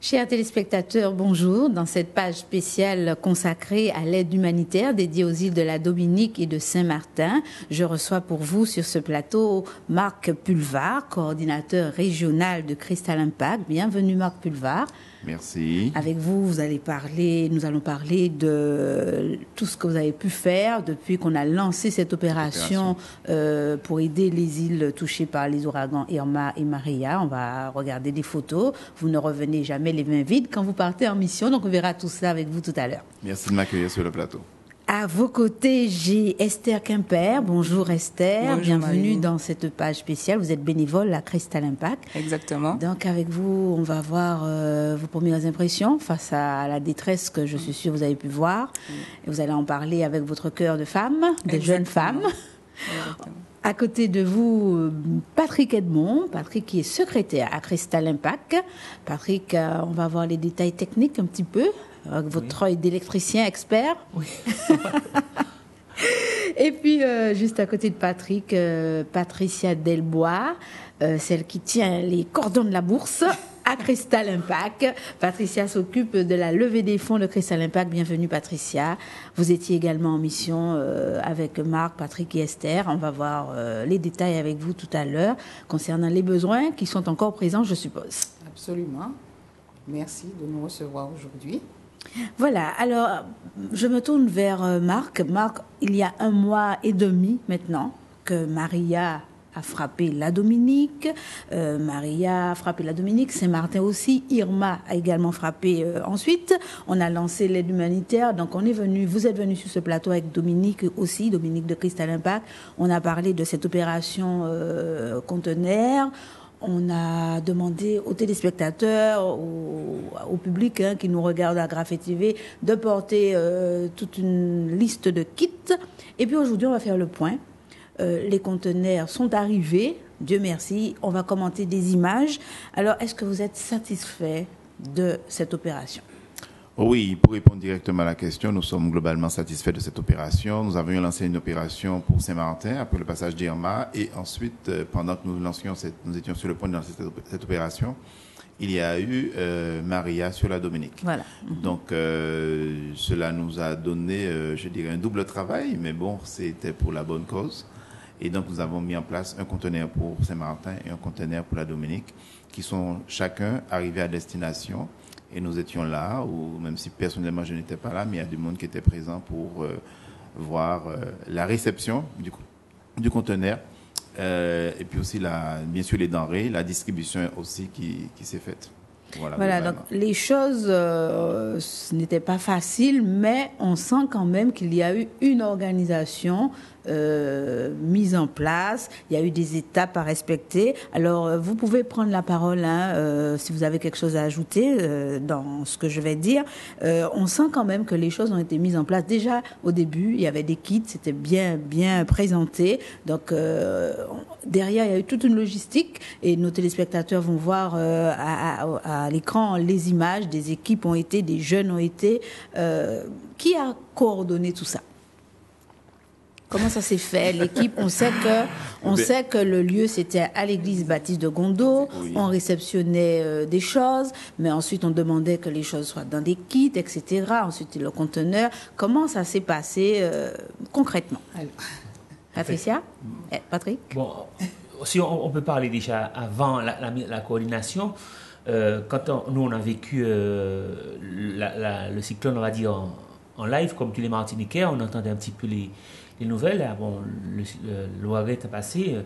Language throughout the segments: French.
Chers téléspectateurs, bonjour. Dans cette page spéciale consacrée à l'aide humanitaire dédiée aux îles de la Dominique et de Saint-Martin, je reçois pour vous sur ce plateau Marc Pulvar, coordinateur régional de Crystal Impact. Bienvenue Marc Pulvar. Merci. Avec vous, nous allons parler de tout ce que vous avez pu faire depuis qu'on a lancé cette opération pour aider les îles touchées par les ouragans Irma et Maria. On va regarder des photos. Vous ne revenez jamais les mains vides quand vous partez en mission, donc on verra tout ça avec vous tout à l'heure. Merci de m'accueillir sur le plateau. À vos côtés, j'ai Esther Quimper. Bonjour Esther, bonjour, bienvenue Marie. dans cette page spéciale. Vous êtes bénévole à Crystal Impact. Exactement. Donc avec vous, on va voir vos premières impressions face à la détresse que je suis sûre vous avez pu voir. Et vous allez en parler avec votre cœur de femme, de jeunes femmes. Exactement. À côté de vous, Patrick Edmond, Patrick qui est secrétaire à Crystal Impact. Patrick, on va voir les détails techniques un petit peu, avec votre œil d'électricien expert. Oui. Et puis, juste à côté de Patrick, Patricia Delbois, celle qui tient les cordons de la bourse à Crystal Impact. Patricia s'occupe de la levée des fonds de Crystal Impact. Bienvenue Patricia. Vous étiez également en mission avec Marc, Patrick et Esther. On va voir les détails avec vous tout à l'heure concernant les besoins qui sont encore présents, je suppose. Absolument. Merci de nous recevoir aujourd'hui. Voilà, alors je me tourne vers Marc. Marc, il y a 1 mois et demi maintenant que Maria a frappé la Dominique. Maria a frappé la Dominique, Saint-Martin aussi. Irma a également frappé ensuite. On a lancé l'aide humanitaire. Donc vous êtes venu sur ce plateau avec Dominique aussi, Dominique de Crystal Impact. On a parlé de cette opération conteneur. On a demandé aux téléspectateurs, au public qui nous regarde à Graphe TV, de porter toute une liste de kits. Et puis aujourd'hui, on va faire le point. Les conteneurs sont arrivés, Dieu merci. On va commenter des images. Alors, est-ce que vous êtes satisfait de cette opération ? Oui, pour répondre directement à la question, nous sommes globalement satisfaits de cette opération. Nous avions lancé une opération pour Saint-Martin après le passage d'Irma et ensuite, pendant que nous étions sur le point de lancer cette opération, il y a eu Maria sur la Dominique. Voilà. Donc, cela nous a donné, je dirais, un double travail, mais bon, c'était pour la bonne cause. Et donc, nous avons mis en place un conteneur pour Saint-Martin et un conteneur pour la Dominique, qui sont chacun arrivés à destination. Et nous étions là, ou même si personnellement je n'étais pas là, mais il y a du monde qui était présent pour voir la réception du conteneur. Et puis aussi, bien sûr, les denrées, la distribution aussi qui s'est faite. Voilà, donc les choses, ce n'était pas facile, mais on sent quand même qu'il y a eu une organisation mise en place. Il y a eu des étapes à respecter. Alors, vous pouvez prendre la parole si vous avez quelque chose à ajouter dans ce que je vais dire. On sent quand même que les choses ont été mises en place. Déjà, au début, il y avait des kits, c'était bien présenté. Donc, derrière, il y a eu toute une logistique et nos téléspectateurs vont voir à l'écran les images, des équipes ont été, des jeunes ont été. Qui a coordonné tout ça ? Comment ça s'est fait, l'équipe? On sait que le lieu, c'était à l'église baptiste de Gondo. Oui. On réceptionnait des choses, mais ensuite on demandait que les choses soient dans des kits, etc. Ensuite, le conteneur. Comment ça s'est passé concrètement? Alors. Patricia? Patrick? Bon, si on peut parler déjà avant la coordination, quand nous on a vécu le cyclone, on va dire, en live, comme tous les Martiniquais, on entendait un petit peu les nouvelles. Bon, l'ouragan est passé,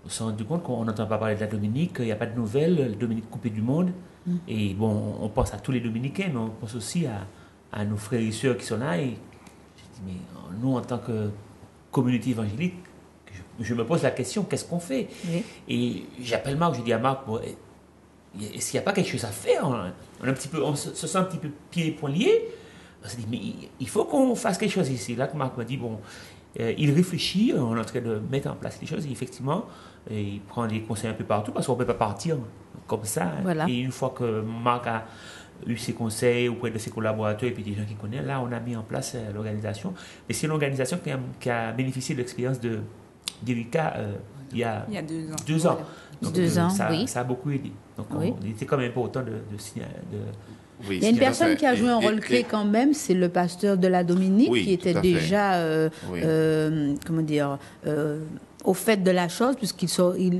on s'est rendu compte qu'on n'entend pas parler de la Dominique, il n'y a pas de nouvelles, la Dominique coupée du monde. Et bon, on pense à tous les Dominicains, mais on pense aussi à nos frères et sœurs qui sont là. Et j'ai dit, mais nous, en tant que communauté évangélique, je me pose la question, qu'est-ce qu'on fait? Oui. Et j'appelle Marc, je dis à Marc, bon, est-ce qu'il n'y a pas quelque chose à faire? On se sent un petit peu pieds et poings liés. On s'est dit, mais il faut qu'on fasse quelque chose ici. Là que Marc m'a dit, bon, il réfléchit, on est en train de mettre en place des choses. Et effectivement, il prend des conseils un peu partout parce qu'on ne peut pas partir comme ça. Voilà. Et une fois que Marc a eu ses conseils auprès de ses collaborateurs et puis des gens qu'il connaît, là, on a mis en place l'organisation. Mais c'est une organisation qui a bénéficié de l'expérience de d'Erika il y a 2 ans. 2 ans. Voilà. Donc, 2 ans, ça, oui. ça a beaucoup aidé. Donc, Oui. il était quand même important de signer. Oui, Il y a une personne qui a joué un et- rôle clé et- quand même, c'est le pasteur de la Dominique, Oui, qui était tout à fait. déjà, Oui. comment dire, au fait de la chose, puisqu'il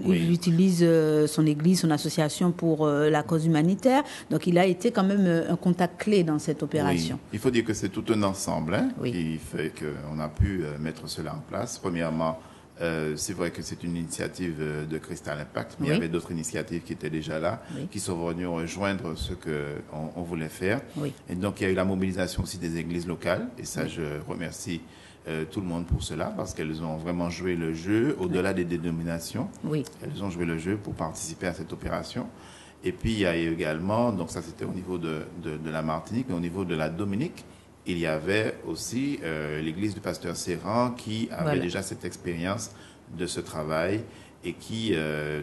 Oui. il utilise son église, son association pour la cause humanitaire. Donc il a été quand même un contact clé dans cette opération. Oui. Il faut dire que c'est tout un ensemble Oui. qui fait qu'on a pu mettre cela en place. Premièrement, c'est vrai que c'est une initiative de Crystal Impact, mais il y Oui. avait d'autres initiatives qui étaient déjà là, Oui. qui sont venues rejoindre ce qu'on voulait faire. Oui. Et donc, il y a eu la mobilisation aussi des églises locales, et ça, je remercie tout le monde pour cela, parce qu'elles ont vraiment joué le jeu, au-delà des dénominations. Oui. Elles ont joué le jeu pour participer à cette opération. Et puis, il y a également, donc ça c'était au niveau de la Martinique, mais au niveau de la Dominique, il y avait aussi l'église du pasteur Serran qui avait Voilà. déjà cette expérience de ce travail et qui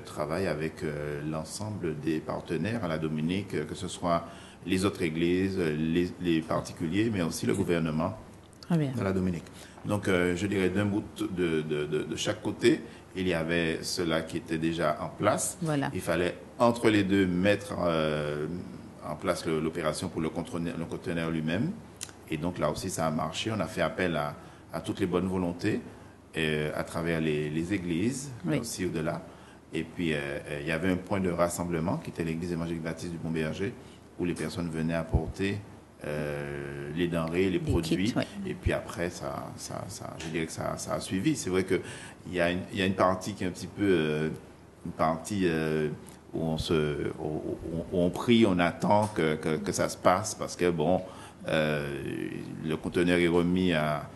travaille avec l'ensemble des partenaires à la Dominique, que ce soit les autres églises, les particuliers, mais aussi le gouvernement Très bien. à la Dominique. Donc, je dirais d'un bout de chaque côté, il y avait cela qui était déjà en place. Voilà. Il fallait, entre les deux, mettre en place l'opération pour le conteneur lui-même. Et donc, là aussi, ça a marché. On a fait appel à toutes les bonnes volontés à travers les églises, mais Oui. aussi au-delà. Et puis, il y avait un point de rassemblement qui était l'église évangélique baptiste du Bon Berger, où les personnes venaient apporter les denrées, les produits. kits, ouais. Et puis après, je dirais que ça a suivi. C'est vrai qu'il y a une partie qui est un petit peu une partie où on prie, on attend que ça se passe parce que, bon, le conteneur est remis à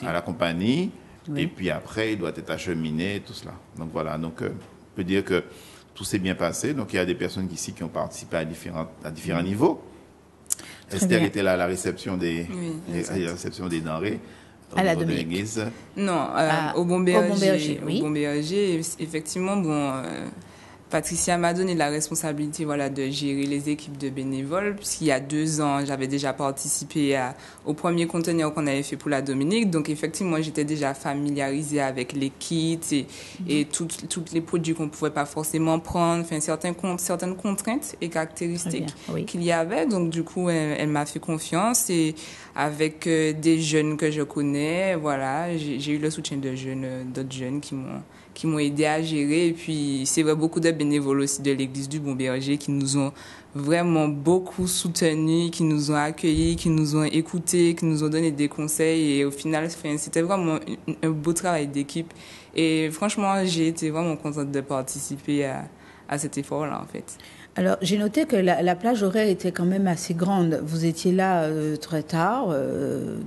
la compagnie. Oui. Et puis après, il doit être acheminé, tout cela. Donc voilà, donc on peut dire que tout s'est bien passé. Donc il y a des personnes ici qui ont participé à différents niveaux. Esther bien. était là à la réception des, Oui, à la réception des denrées au À la niveau de Dominique. l'église. Non, Au au Bon Bon Berger. Berger, oui. Au Bon Berger, effectivement, bon, Patricia m'a donné la responsabilité, voilà, de gérer les équipes de bénévoles, puisqu'il y a 2 ans, j'avais déjà participé au premier conteneur qu'on avait fait pour la Dominique. Donc, effectivement, j'étais déjà familiarisée avec les kits et tous les produits qu'on ne pouvait pas forcément prendre, enfin, certaines contraintes et caractéristiques Très bien, oui. qu'il y avait. Donc, du coup, elle m'a fait confiance et avec des jeunes que je connais, voilà, j'ai eu le soutien d'autres jeunes qui m'ont aidé à gérer. Et puis, c'est vrai, beaucoup de bénévoles aussi de l'église du Bon Berger qui nous ont vraiment beaucoup soutenus, qui nous ont accueillis, qui nous ont écoutés, qui nous ont donné des conseils. Et au final, c'était vraiment un beau travail d'équipe. Et franchement, j'ai été vraiment contente de participer à cet effort-là, en fait. Alors, j'ai noté que la plage horaire était quand même assez grande. Vous étiez là très tard,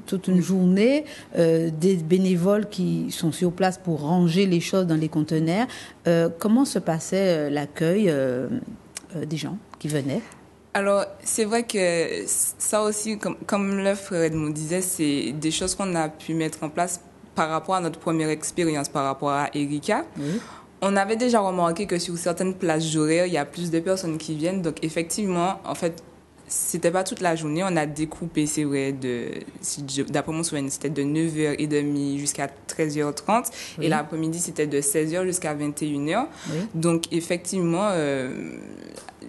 toute une journée, des bénévoles qui sont sur place pour ranger les choses dans les conteneurs. Comment se passait l'accueil des gens qui venaient? Alors, c'est vrai que ça aussi, comme le frère Edmond disait, c'est des choses qu'on a pu mettre en place par rapport à notre première expérience, par rapport à Erika. Oui. On avait déjà remarqué que sur certaines plages horaires, il y a plus de personnes qui viennent. Donc, effectivement, en fait, c'était pas toute la journée. On a découpé, c'est vrai, d'après mon souvenir, c'était de 9h30 jusqu'à 13h30. Oui. Et l'après-midi, c'était de 16h jusqu'à 21h. Oui. Donc, effectivement,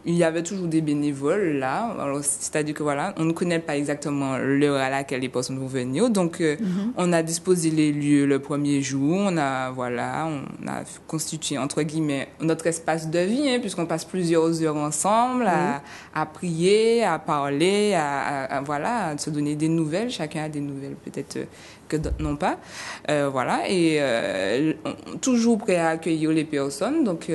il y avait toujours des bénévoles là. Alors, c'est-à-dire que voilà, on ne connaît pas exactement l'heure à laquelle les personnes vont venir. Donc, on a disposé les lieux le premier jour. On a constitué, entre guillemets, notre espace de vie, hein, puisqu'on passe plusieurs heures ensemble à prier, à parler, à se donner des nouvelles. Chacun a des nouvelles peut-être que d'autres n'ont pas. Voilà. Et toujours prêt à accueillir les personnes. Donc,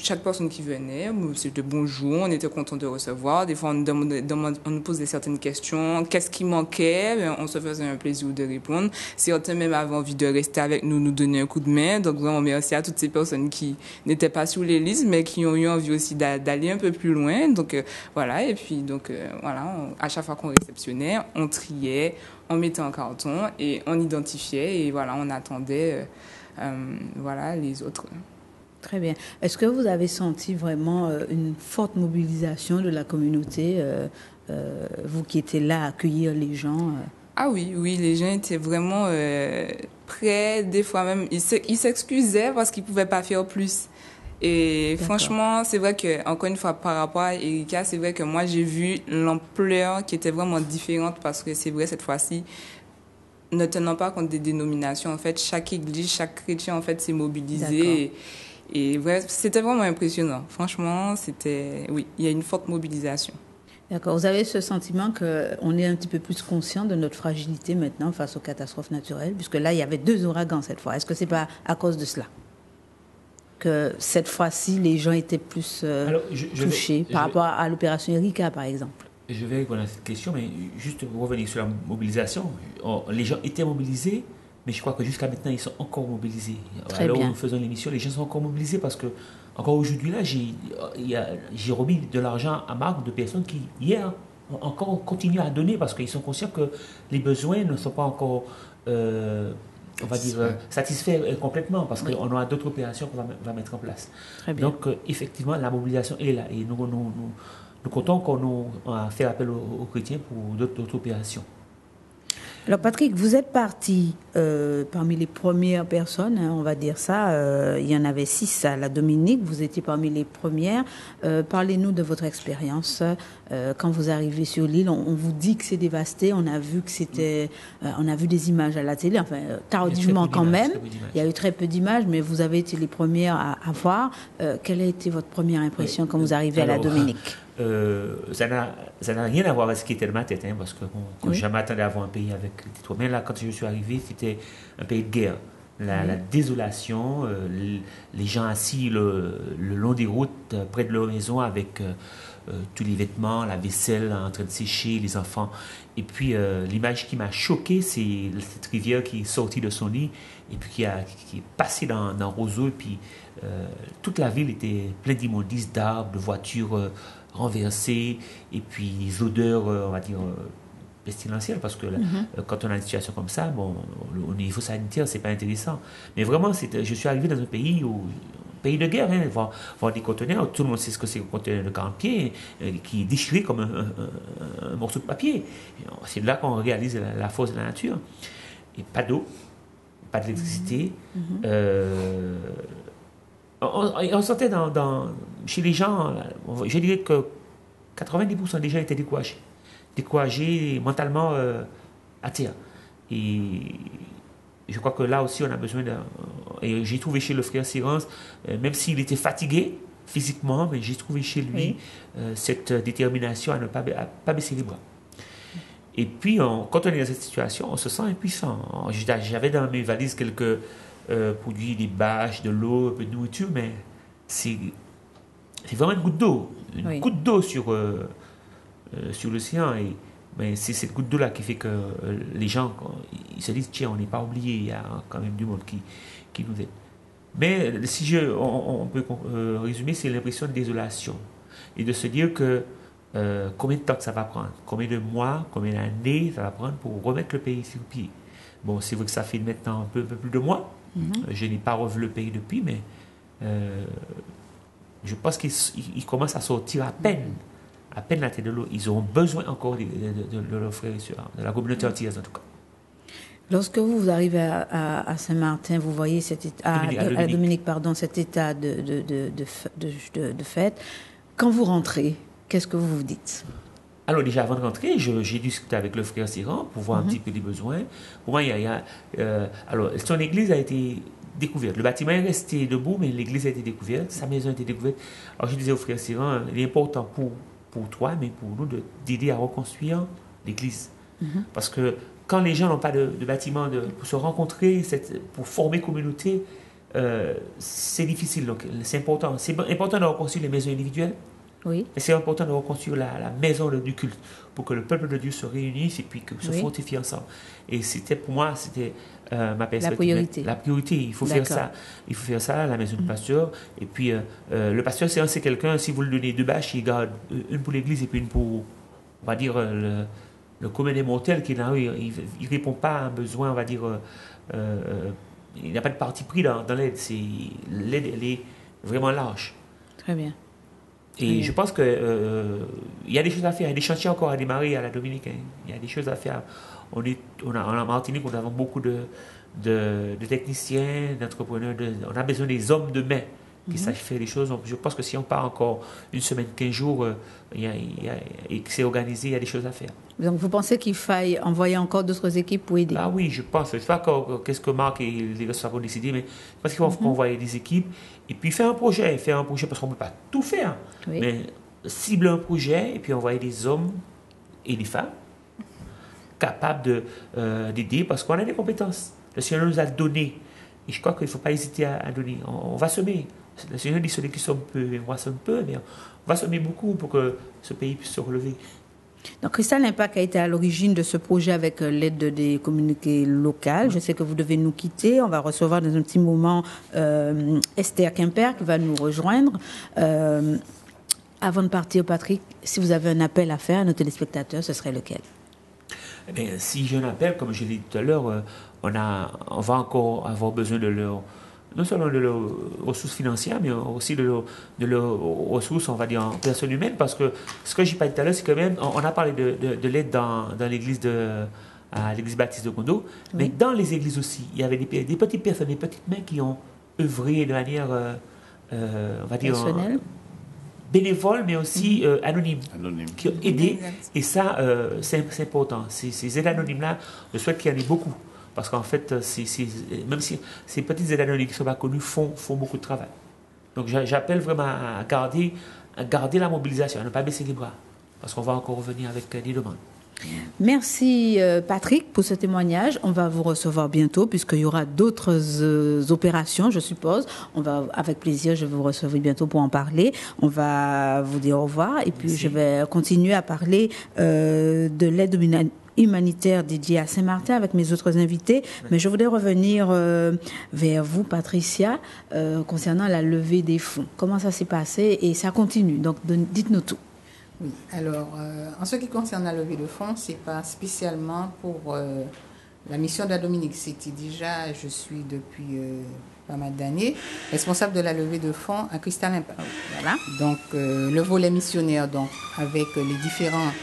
chaque personne qui venait, c'était bonjour, on était content de recevoir. Des fois, on nous posait certaines questions. Qu'est-ce qui manquait? On se faisait un plaisir de répondre. Certains même avaient envie de rester avec nous, nous donner un coup de main. Donc, vraiment, merci à toutes ces personnes qui n'étaient pas sur les listes, mais qui ont eu envie aussi d'aller un peu plus loin. Donc, voilà. Et puis, donc, voilà, à chaque fois qu'on réceptionnait, on triait, on mettait en carton et on identifiait. Et voilà, on attendait, voilà, les autres. Très bien. Est-ce que vous avez senti vraiment une forte mobilisation de la communauté, vous qui étiez là à accueillir les gens Ah oui, oui, les gens étaient vraiment prêts. Des fois même, ils s'excusaient parce qu'ils pouvaient pas faire plus. Et franchement, c'est vrai que, encore une fois, par rapport à Erika, c'est vrai que moi, j'ai vu l'ampleur qui était vraiment différente parce que c'est vrai, cette fois-ci, ne tenant pas compte des dénominations, en fait, chaque église, chaque chrétien, en fait, s'est mobilisé. Et ouais, c'était vraiment impressionnant. Franchement, oui, il y a une forte mobilisation. D'accord. Vous avez ce sentiment qu'on est un petit peu plus conscient de notre fragilité maintenant face aux catastrophes naturelles, puisque là, il y avait 2 ouragans cette fois. Est-ce que c'est pas à cause de cela que cette fois-ci, les gens étaient plus touchés par rapport à l'opération Erika, par exemple? Je vais répondre à cette question, mais juste pour revenir sur la mobilisation. Les gens étaient mobilisés, mais je crois que jusqu'à maintenant, ils sont encore mobilisés. Alors où nous faisons l'émission, les gens sont encore mobilisés parce que, encore aujourd'hui, là, j'ai remis de l'argent à marque de personnes qui, hier, encore continuent à donner parce qu'ils sont conscients que les besoins ne sont pas encore, on va dire, satisfaits complètement parce qu'on aura d'autres opérations qu'on va mettre en place. Très bien. Donc, effectivement, la mobilisation est là et nous comptons qu'on a fait appel aux chrétiens pour d'autres opérations. Alors Patrick, vous êtes parti parmi les premières personnes, on va dire ça. Il y en avait 6 à la Dominique, vous étiez parmi les premières. Parlez-nous de votre expérience. Quand vous arrivez sur l'île, on vous dit que c'est dévasté. On a vu on a vu des images à la télé, enfin tardivement quand même. Il y a eu très peu d'images, mais vous avez été les premières à voir. Quelle a été votre première impression quand vous arrivez à la Dominique? Ça n'a rien à voir avec ce qui était de ma tête, parce que je jamais attendais à voir un pays avec des toits. Mais là, quand je suis arrivé, c'était un pays de guerre. La désolation, les gens assis le long des routes, près de leur maison, avec tous les vêtements, la vaisselle en train de sécher, les enfants. Et puis, l'image qui m'a choqué, c'est cette rivière qui est sortie de son lit et puis qui est passée dans Roseau. Et puis, toute la ville était pleine d'immondices, d'arbres, de voitures renversées, et puis des odeurs, on va dire, pestilentielles, parce que quand on a une situation comme ça, bon, au niveau sanitaire, c'est pas intéressant. Mais vraiment, je suis arrivé dans un pays de guerre, voir des conteneurs, tout le monde sait ce que c'est un conteneur de 40 pieds, qui est déchiré comme un morceau de papier. C'est là qu'on réalise la force de la nature. Et pas d'eau, pas d'électricité. On sentait chez les gens, je dirais que 90% des gens étaient découragés mentalement à terre. Et je crois que là aussi, on a besoin et j'ai trouvé chez le frère Sirance, même s'il était fatigué physiquement, mais j'ai trouvé chez lui cette détermination à ne pas baisser les bras. Et puis, quand on est dans cette situation, on se sent impuissant. J'avais dans mes valises quelques produits, des bâches, de l'eau, un peu de nourriture, mais c'est vraiment une goutte d'eau. Une goutte d'eau sur l'océan. Mais c'est cette goutte d'eau-là qui fait que les gens ils se disent, tiens, on n'est pas oublié, il y a quand même du monde qui nous aide. Mais si on peut résumer, c'est l'impression de désolation. Et de se dire que combien de temps que ça va prendre, combien de mois, combien d'années ça va prendre pour remettre le pays sur pied. Bon, c'est vrai que ça fait maintenant un peu plus de mois. Je n'ai pas revu le pays depuis, mais je pense qu'ils commencent à sortir à peine la tête de l'eau. Ils auront besoin encore de leurs frères et sœurs, de la communauté entière en tout cas. Lorsque vous arrivez à Saint-Martin, vous voyez à la Dominique, cet état de fête. Quand vous rentrez, qu'est-ce que vous vous dites? Alors déjà, avant de rentrer, j'ai discuté avec le frère Siran pour voir un petit peu les besoins. Pour moi, alors, son église a été découverte. Le bâtiment est resté debout, mais l'église a été découverte, sa maison a été découverte. Alors je disais au frère Siran, il est important pour toi, mais pour nous, d'aider à reconstruire l'église. Parce que quand les gens n'ont pas de bâtiment pour se rencontrer, pour former communauté, c'est difficile. Donc c'est important. C'est important de reconstruire les maisons individuelles. Oui. Mais c'est important de reconstruire la maison du culte pour que le peuple de Dieu se réunisse et puis que se fortifie ensemble. Et pour moi, ma perspective. La priorité. Il faut faire ça. Il faut faire ça à la maison du pasteur. Et puis, le pasteur, c'est quelqu'un, si vous lui donnez 2 bâches, il garde une pour l'église et puis une pour, on va dire, le commun des mortels qui est là. Il ne répond pas à un besoin, on va dire. Il n'y a pas de parti pris dans l'aide. L'aide, elle est vraiment large. Très bien. Et je pense qu'il y a des choses à faire, il y a des chantiers encore à démarrer à la Dominique. Il y a des choses à faire en Martinique, nous avons beaucoup de techniciens, d'entrepreneurs. On a besoin des hommes de main qui sachent faire les choses. Donc, je pense que si on part encore une semaine, 15 jours, et que c'est organisé, il y a des choses à faire. Donc, vous pensez qu'il faille envoyer encore d'autres équipes pour aider? Ah oui, je pense. Je ne sais pas qu'est-ce que Marc et les responsables vont décider, mais je pense qu'il faut envoyer des équipes et puis faire un projet parce qu'on ne peut pas tout faire. Oui. Mais cibler un projet et puis envoyer des hommes et des femmes capables d'aider parce qu'on a des compétences. Le Seigneur nous a donné. Et je crois qu'il ne faut pas hésiter à donner. On va semer. Le Seigneur dit celui qui somme peu, mais moi somme peu, mais on va semer beaucoup pour que ce pays puisse se relever. Donc, Cristal Impact a été à l'origine de ce projet avec l'aide des communautés locales. Je sais que vous devez nous quitter. On va recevoir dans un petit moment Esther Quimper qui va nous rejoindre. Avant de partir, Patrick, si vous avez un appel à faire à nos téléspectateurs, ce serait lequel? Eh bien, si j'ai un appel, comme je l'ai dit tout à l'heure, on va encore avoir besoin non seulement de leurs ressources financières, mais aussi de leurs ressources, on va dire, en personne humaine, parce que ce que j'ai pas dit tout à l'heure, c'est quand même, on a parlé de l'aide dans l'église à l'église baptiste de Gondo, mais dans les églises aussi, il y avait des petites personnes, des petites mains qui ont œuvré de manière, on va dire, bénévole, mais aussi anonyme, qui ont aidé. Et ça, c'est important. Ces aides anonymes-là, je souhaite qu'il y en ait beaucoup. Parce qu'en fait, même si ces petites aides anonymes qui ne sont pas connues font beaucoup de travail. Donc j'appelle vraiment à garder la mobilisation, à ne pas baisser les bras. Parce qu'on va encore revenir avec des demandes. Merci Patrick pour ce témoignage. On va vous recevoir bientôt puisqu'il y aura d'autres opérations, je suppose. Avec plaisir, je vais vous recevoir bientôt pour en parler. On va vous dire au revoir et puis je vais continuer à parler de l'aide humanitaire dédiée à Saint-Martin avec mes autres invités. Mais je voudrais revenir vers vous, Patricia, concernant la levée des fonds. Comment ça s'est passé et ça continue. Donc, dites-nous tout. Oui, alors, en ce qui concerne la levée de fonds, ce n'est pas spécialement pour la mission de la Dominique. C'était déjà, je suis depuis pas mal d'années, responsable de la levée de fonds à Cristal Impact. Voilà. Donc, le volet missionnaire, donc, avec les différents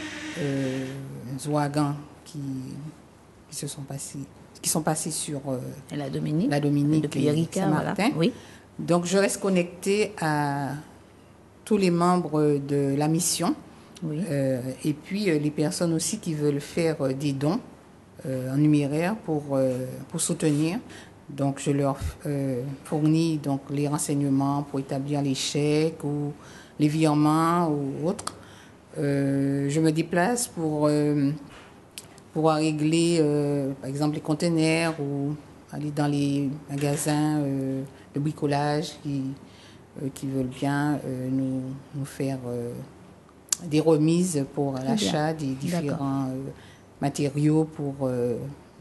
ouragans qui sont passés sur la Dominique depuis Erika, Saint-Martin. Voilà. Oui. Donc, je reste connectée à tous les membres de la mission. Oui. Et puis les personnes aussi qui veulent faire des dons en numéraire pour soutenir. Donc je leur fournis donc les renseignements pour établir les chèques ou les virements ou autres. Je me déplace pour régler par exemple les conteneurs ou aller dans les magasins de bricolage qui veulent bien nous faire des remises pour l'achat des différents matériaux pour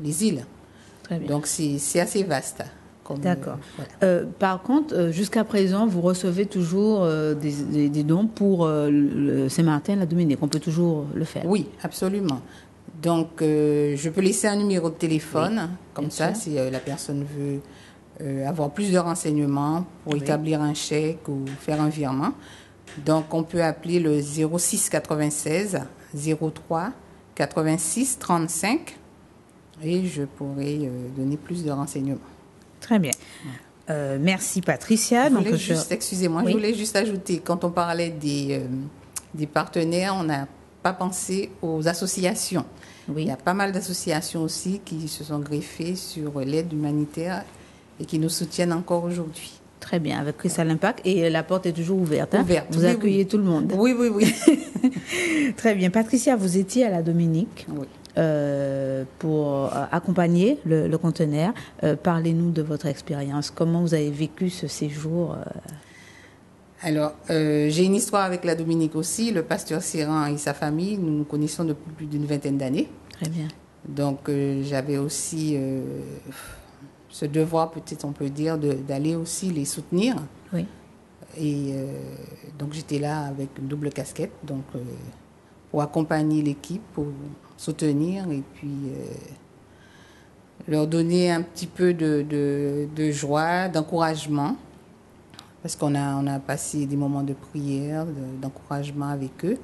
les îles. Très bien. Donc, c'est assez vaste. D'accord. Voilà. Par contre, jusqu'à présent, vous recevez toujours des dons pour Saint-Martin, la Dominique. On peut toujours le faire. Oui, absolument. Donc, je peux laisser un numéro de téléphone. Oui, comme ça, sûr. Si la personne veut avoir plus de renseignements pour établir un chèque ou faire un virement. Donc, on peut appeler le 06 96 03 86 35 et je pourrai donner plus de renseignements. Très bien. Merci Patricia. Excusez-moi, je voulais juste ajouter, quand on parlait des partenaires, on n'a pas pensé aux associations. Oui. Il y a pas mal d'associations aussi qui se sont greffées sur l'aide humanitaire et qui nous soutiennent encore aujourd'hui. Très bien, avec Cristal Impact. Et la porte est toujours ouverte. Ouverte. Vous accueillez tout le monde. Oui. Très bien. Patricia, vous étiez à la Dominique pour accompagner le conteneur. Parlez-nous de votre expérience. Comment vous avez vécu ce séjour Alors, j'ai une histoire avec la Dominique aussi. Le pasteur Serran et sa famille, nous nous connaissons depuis plus d'une vingtaine d'années. Très bien. Donc, j'avais aussi ce devoir, peut-être on peut dire, d'aller aussi les soutenir. Oui. Et donc, j'étais là avec une double casquette, donc pour accompagner l'équipe, pour soutenir et puis leur donner un petit peu de joie, d'encouragement. Parce qu'on a passé des moments de prière, d'encouragement avec eux.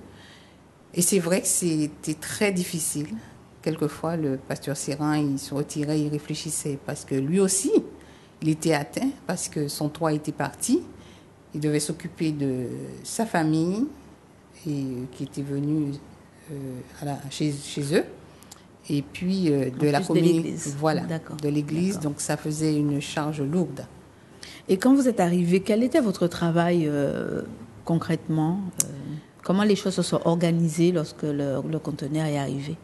Et c'est vrai que c'était très difficile quelquefois, le pasteur Sérin, il se retirait, il réfléchissait, parce que lui aussi, il était atteint, parce que son toit était parti. Il devait s'occuper de sa famille, et, qui était venue chez eux, et puis de la communauté, voilà, de l'église. Donc ça faisait une charge lourde. Et quand vous êtes arrivé, quel était votre travail concrètement? Comment les choses se sont organisées lorsque le conteneur est arrivé?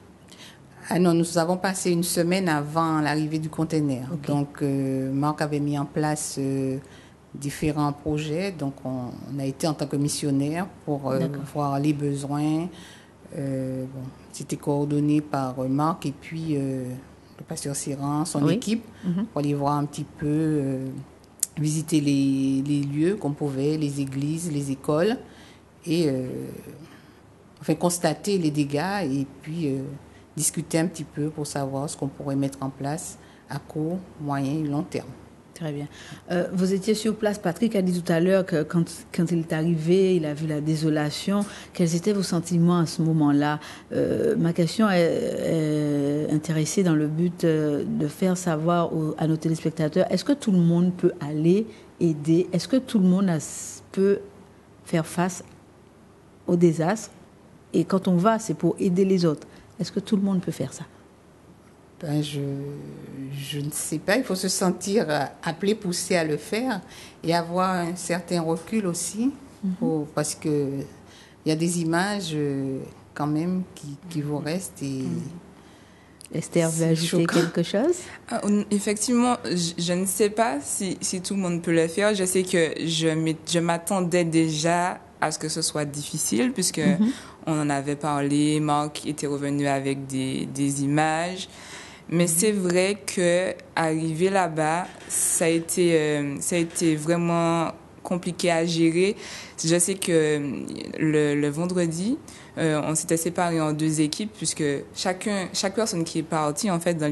Ah non, nous avons passé une semaine avant l'arrivée du conteneur. Okay. Donc Marc avait mis en place différents projets. Donc on a été en tant que missionnaire pour voir les besoins. C'était coordonné par Marc et puis le pasteur Sérin, son équipe, pour aller voir un petit peu, visiter les lieux qu'on pouvait, les églises, les écoles, et constater les dégâts et puis discuter un petit peu pour savoir ce qu'on pourrait mettre en place à court, moyen et long terme. Très bien. Vous étiez sur place. Patrick a dit tout à l'heure que quand il est arrivé, il a vu la désolation. Quels étaient vos sentiments à ce moment-là? Ma question est intéressée dans le but de faire savoir à nos téléspectateurs, est-ce que tout le monde peut aller aider? Est-ce que tout le monde peut faire face au désastre? Et quand on va, c'est pour aider les autres. Est-ce que tout le monde peut faire ça? Ben, je ne sais pas, il faut se sentir appelé, poussé à le faire et avoir un certain recul aussi, parce qu'il y a des images quand même qui vous restent. Et Esther veut ajouter quelque chose? Effectivement, je ne sais pas si tout le monde peut le faire. Je sais que je m'attendais déjà à ce que ce soit difficile, puisque on en avait parlé, Marc était revenu avec des images. Mais c'est vrai que arriver là-bas, ça a été vraiment compliqué à gérer. Je sais que le vendredi, on s'était séparés en 2 équipes, puisque chaque personne qui est partie en fait dans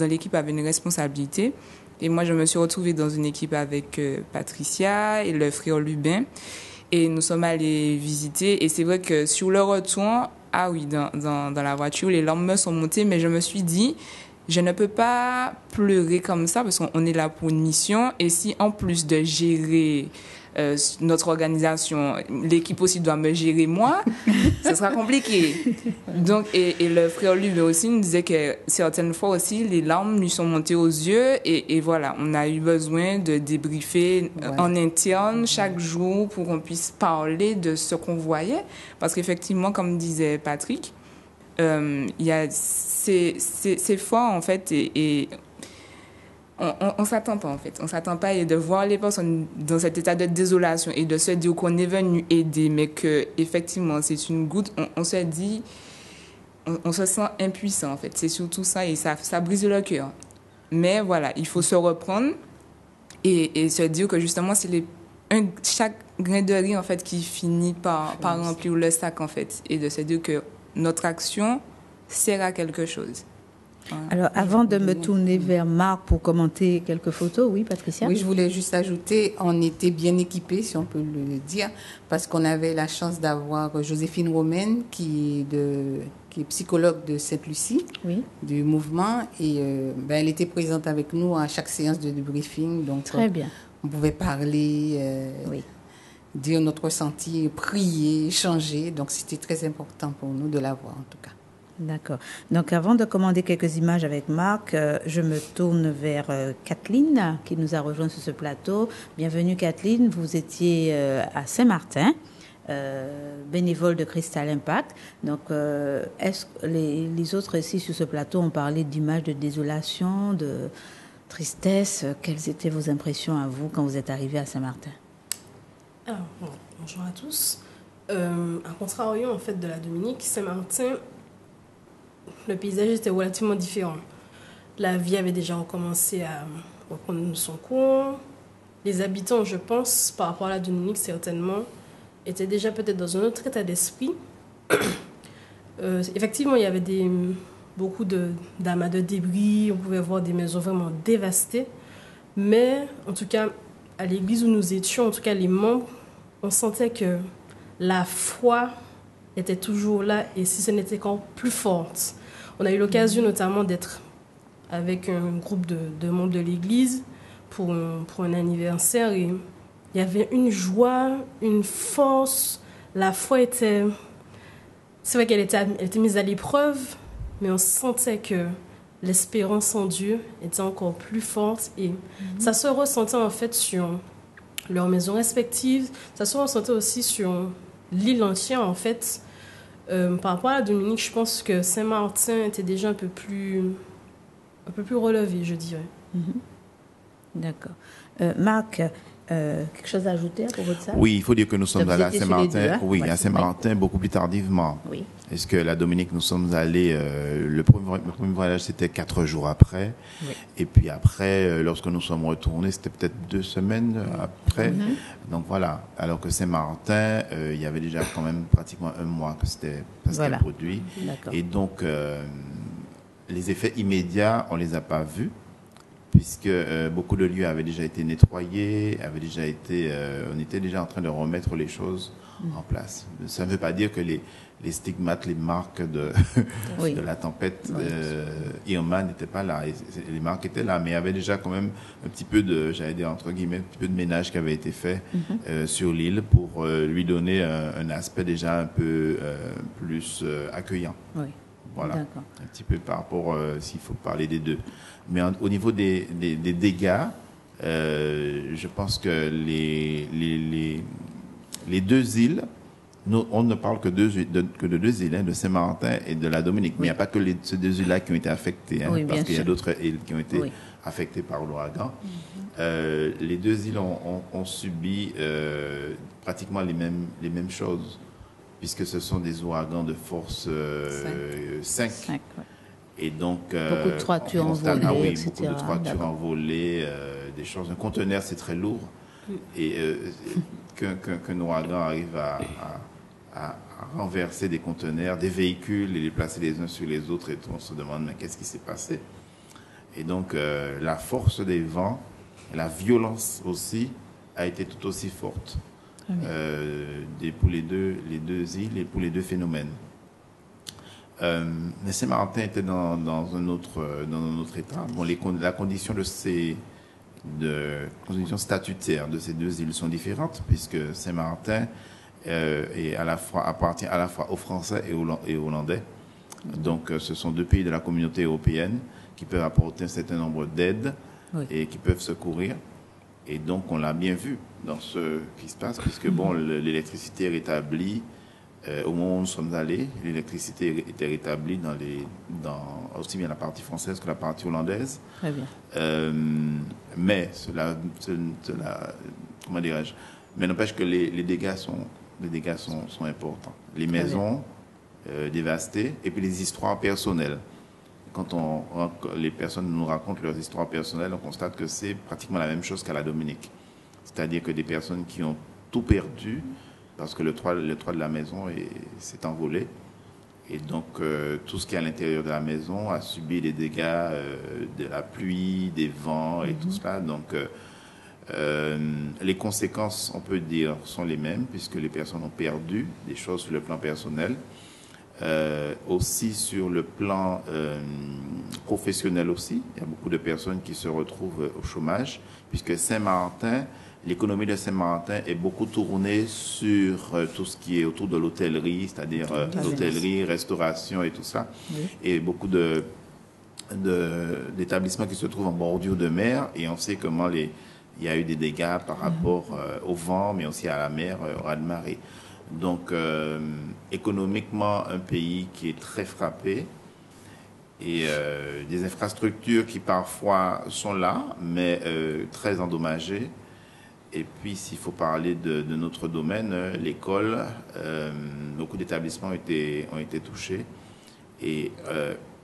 l'équipe avait une responsabilité. Et moi, je me suis retrouvée dans une équipe avec Patricia et le frère Lubin, et nous sommes allés visiter. Et c'est vrai que sur le retour, ah oui, dans la voiture, les larmes me sont montées, mais je me suis dit, je ne peux pas pleurer comme ça parce qu'on est là pour une mission. Et si, en plus de gérer notre organisation, l'équipe aussi doit me gérer moi, ce sera compliqué. Donc, et le frère lui aussi nous disait que certaines fois aussi, les larmes lui sont montées aux yeux. Et voilà, on a eu besoin de débriefer en interne chaque jour pour qu'on puisse parler de ce qu'on voyait. Parce qu'effectivement, comme disait Patrick, c'est fort en fait, et on s'attend pas en fait. On s'attend pas, et de voir les personnes dans cet état de désolation et de se dire qu'on est venu aider, mais que effectivement c'est une goutte, on se dit, on se sent impuissant en fait. C'est surtout ça, et ça brise le cœur. Mais voilà, il faut se reprendre et se dire que justement c'est chaque grain de riz en fait qui finit par remplir le sac en fait, et de se dire que notre action sert à quelque chose. Voilà. Alors, avant de me tourner vers Marc pour commenter quelques photos, oui, Patricia? Oui, je voulais juste ajouter, on était bien équipés, si on peut le dire, parce qu'on avait la chance d'avoir Joséphine Romaine, qui est psychologue de Sainte-Lucie, du mouvement, et elle était présente avec nous à chaque séance de débriefing. Donc, très bien. On pouvait parler, dire notre ressenti, prier, échanger. Donc, c'était très important pour nous de l'avoir, en tout cas. D'accord. Donc, avant de commander quelques images avec Marc, je me tourne vers Kathleen, qui nous a rejoint sur ce plateau. Bienvenue, Kathleen. Vous étiez à Saint-Martin, bénévole de Crystal Impact. Donc, est-ce que les autres ici sur ce plateau ont parlé d'images de désolation, de tristesse? Quelles étaient vos impressions à vous quand vous êtes arrivé à Saint-Martin? Alors, bonjour à tous. À contrario, en fait, de la Dominique, Saint-Martin, le paysage était relativement différent. La vie avait déjà recommencé à reprendre son cours. Les habitants, je pense, par rapport à la Dominique, certainement, étaient déjà peut-être dans un autre état d'esprit. Effectivement, il y avait beaucoup d'amas de débris, on pouvait voir des maisons vraiment dévastées. Mais, en tout cas, à l'église où nous étions, en tout cas les membres, on sentait que la foi était toujours là, et si ce n'était qu'en plus forte. On a eu l'occasion notamment d'être avec un groupe de membres de l'église pour un anniversaire et il y avait une joie, une force. La foi était... C'est vrai qu'elle était mise à l'épreuve, mais on sentait que l'espérance en Dieu était encore plus forte et ça se ressentait en fait sur leurs maisons respectives. Ça se ressentait aussi sur l'île entière en fait. Par rapport à la Dominique, je pense que Saint-Martin était déjà un peu plus relevé, je dirais. D'accord. Marc, quelque chose à ajouter à propos de ça? Oui, il faut dire que nous sommes allés à Saint-Martin. Oui, à Saint-Martin, beaucoup plus tardivement. Oui. Est-ce que la Dominique, nous sommes allés, le premier voyage, c'était 4 jours après. Oui. Et puis après, lorsque nous sommes retournés, c'était peut-être 2 semaines après. Donc voilà. Alors que Saint-Martin, il y avait déjà quand même pratiquement 1 mois que c'était produit. D'accord. Et donc, les effets immédiats, on les a pas vus, puisque beaucoup de lieux avaient déjà été nettoyés, on était déjà en train de remettre les choses en place. Ça ne veut pas dire que les stigmates, les marques de la tempête Irma n'étaient pas là. Les marques étaient là, mais il y avait déjà quand même un petit peu de, j'allais dire entre guillemets, un petit peu de ménage qui avait été fait sur l'île pour lui donner un aspect déjà un peu plus accueillant. Oui. Voilà, D'accord. un petit peu par rapport, s'il faut parler des deux. Mais au niveau des dégâts, je pense que les 2 îles, on ne parle que de 2 îles, de Saint-Martin et de la Dominique. Mais il n'y a pas que ces 2 îles-là qui ont été affectées, parce qu'il y a d'autres îles qui ont été affectées par l'ouragan. Les 2 îles ont subi pratiquement les mêmes choses, puisque ce sont des ouragans de force 5. Et donc, beaucoup de toitures envolées, etc. Beaucoup de toitures envolées, des choses. Un conteneur, c'est très lourd. Et qu'un ouragan arrive à renverser des conteneurs, des véhicules, et les placer les uns sur les autres, et on se demande, mais qu'est-ce qui s'est passé? Et donc, la force des vents, la violence aussi, a été tout aussi forte. Pour les deux îles et pour les 2 phénomènes. Mais Saint-Martin était dans un autre état. Bon, la condition conditions statutaires de ces 2 îles sont différentes, puisque Saint-Martin appartient à la fois aux Français et aux Hollandais. Donc, ce sont 2 pays de la communauté européenne qui peuvent apporter un certain nombre d'aides et qui peuvent secourir. Et donc, on l'a bien vu dans ce qui se passe, puisque l'électricité est rétablie. Au moment où nous sommes allés, l'électricité était rétablie aussi bien la partie française que la partie hollandaise. Très bien. Mais comment dirais-je? Mais n'empêche que les dégâts sont importants. Les maisons dévastées et puis les histoires personnelles. Quand les personnes nous racontent leurs histoires personnelles, on constate que c'est pratiquement la même chose qu'à la Dominique. C'est-à-dire que des personnes qui ont tout perdu parce que le toit de la maison s'est envolé. Et donc, tout ce qui est à l'intérieur de la maison a subi les dégâts de la pluie, des vents et tout cela. Donc, les conséquences, on peut dire, sont les mêmes, puisque les personnes ont perdu des choses sur le plan personnel. Aussi sur le plan professionnel aussi. Il y a beaucoup de personnes qui se retrouvent au chômage, puisque Saint-Martin, l'économie de Saint-Martin est beaucoup tournée sur tout ce qui est autour de l'hôtellerie, c'est-à-dire l'hôtellerie, restauration et tout ça. Oui. Et beaucoup d'établissements qui se trouvent en bordure de mer, et on sait comment il y a eu des dégâts par rapport au vent, mais aussi à la mer, au raz-de-marée. Donc, économiquement, un pays qui est très frappé et des infrastructures qui parfois sont là, mais très endommagées. Et puis, s'il faut parler de notre domaine, l'école, beaucoup d'établissements ont été touchés. Et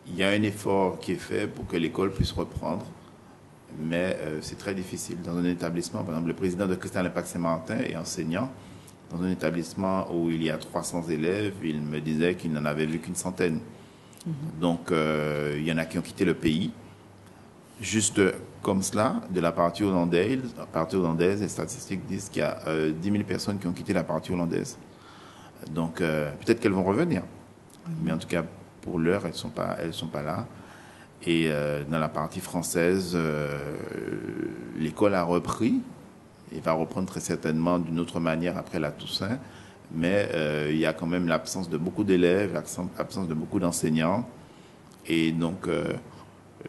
il y a un effort qui est fait pour que l'école puisse reprendre, mais c'est très difficile. Dans un établissement, par exemple, le président de Cristal Impact Saint-Martin est enseignant. Dans un établissement où il y a 300 élèves, il me disait qu'il n'en avait vu qu'une centaine. Donc, il y en a qui ont quitté le pays. Juste comme cela, de la partie hollandaise, les statistiques disent qu'il y a 10 000 personnes qui ont quitté la partie hollandaise. Donc, peut-être qu'elles vont revenir. Mais en tout cas, pour l'heure, elles sont pas là. Et dans la partie française, l'école a repris et va reprendre très certainement d'une autre manière après la Toussaint. Mais il y a quand même l'absence de beaucoup d'élèves, l'absence de beaucoup d'enseignants. Et donc,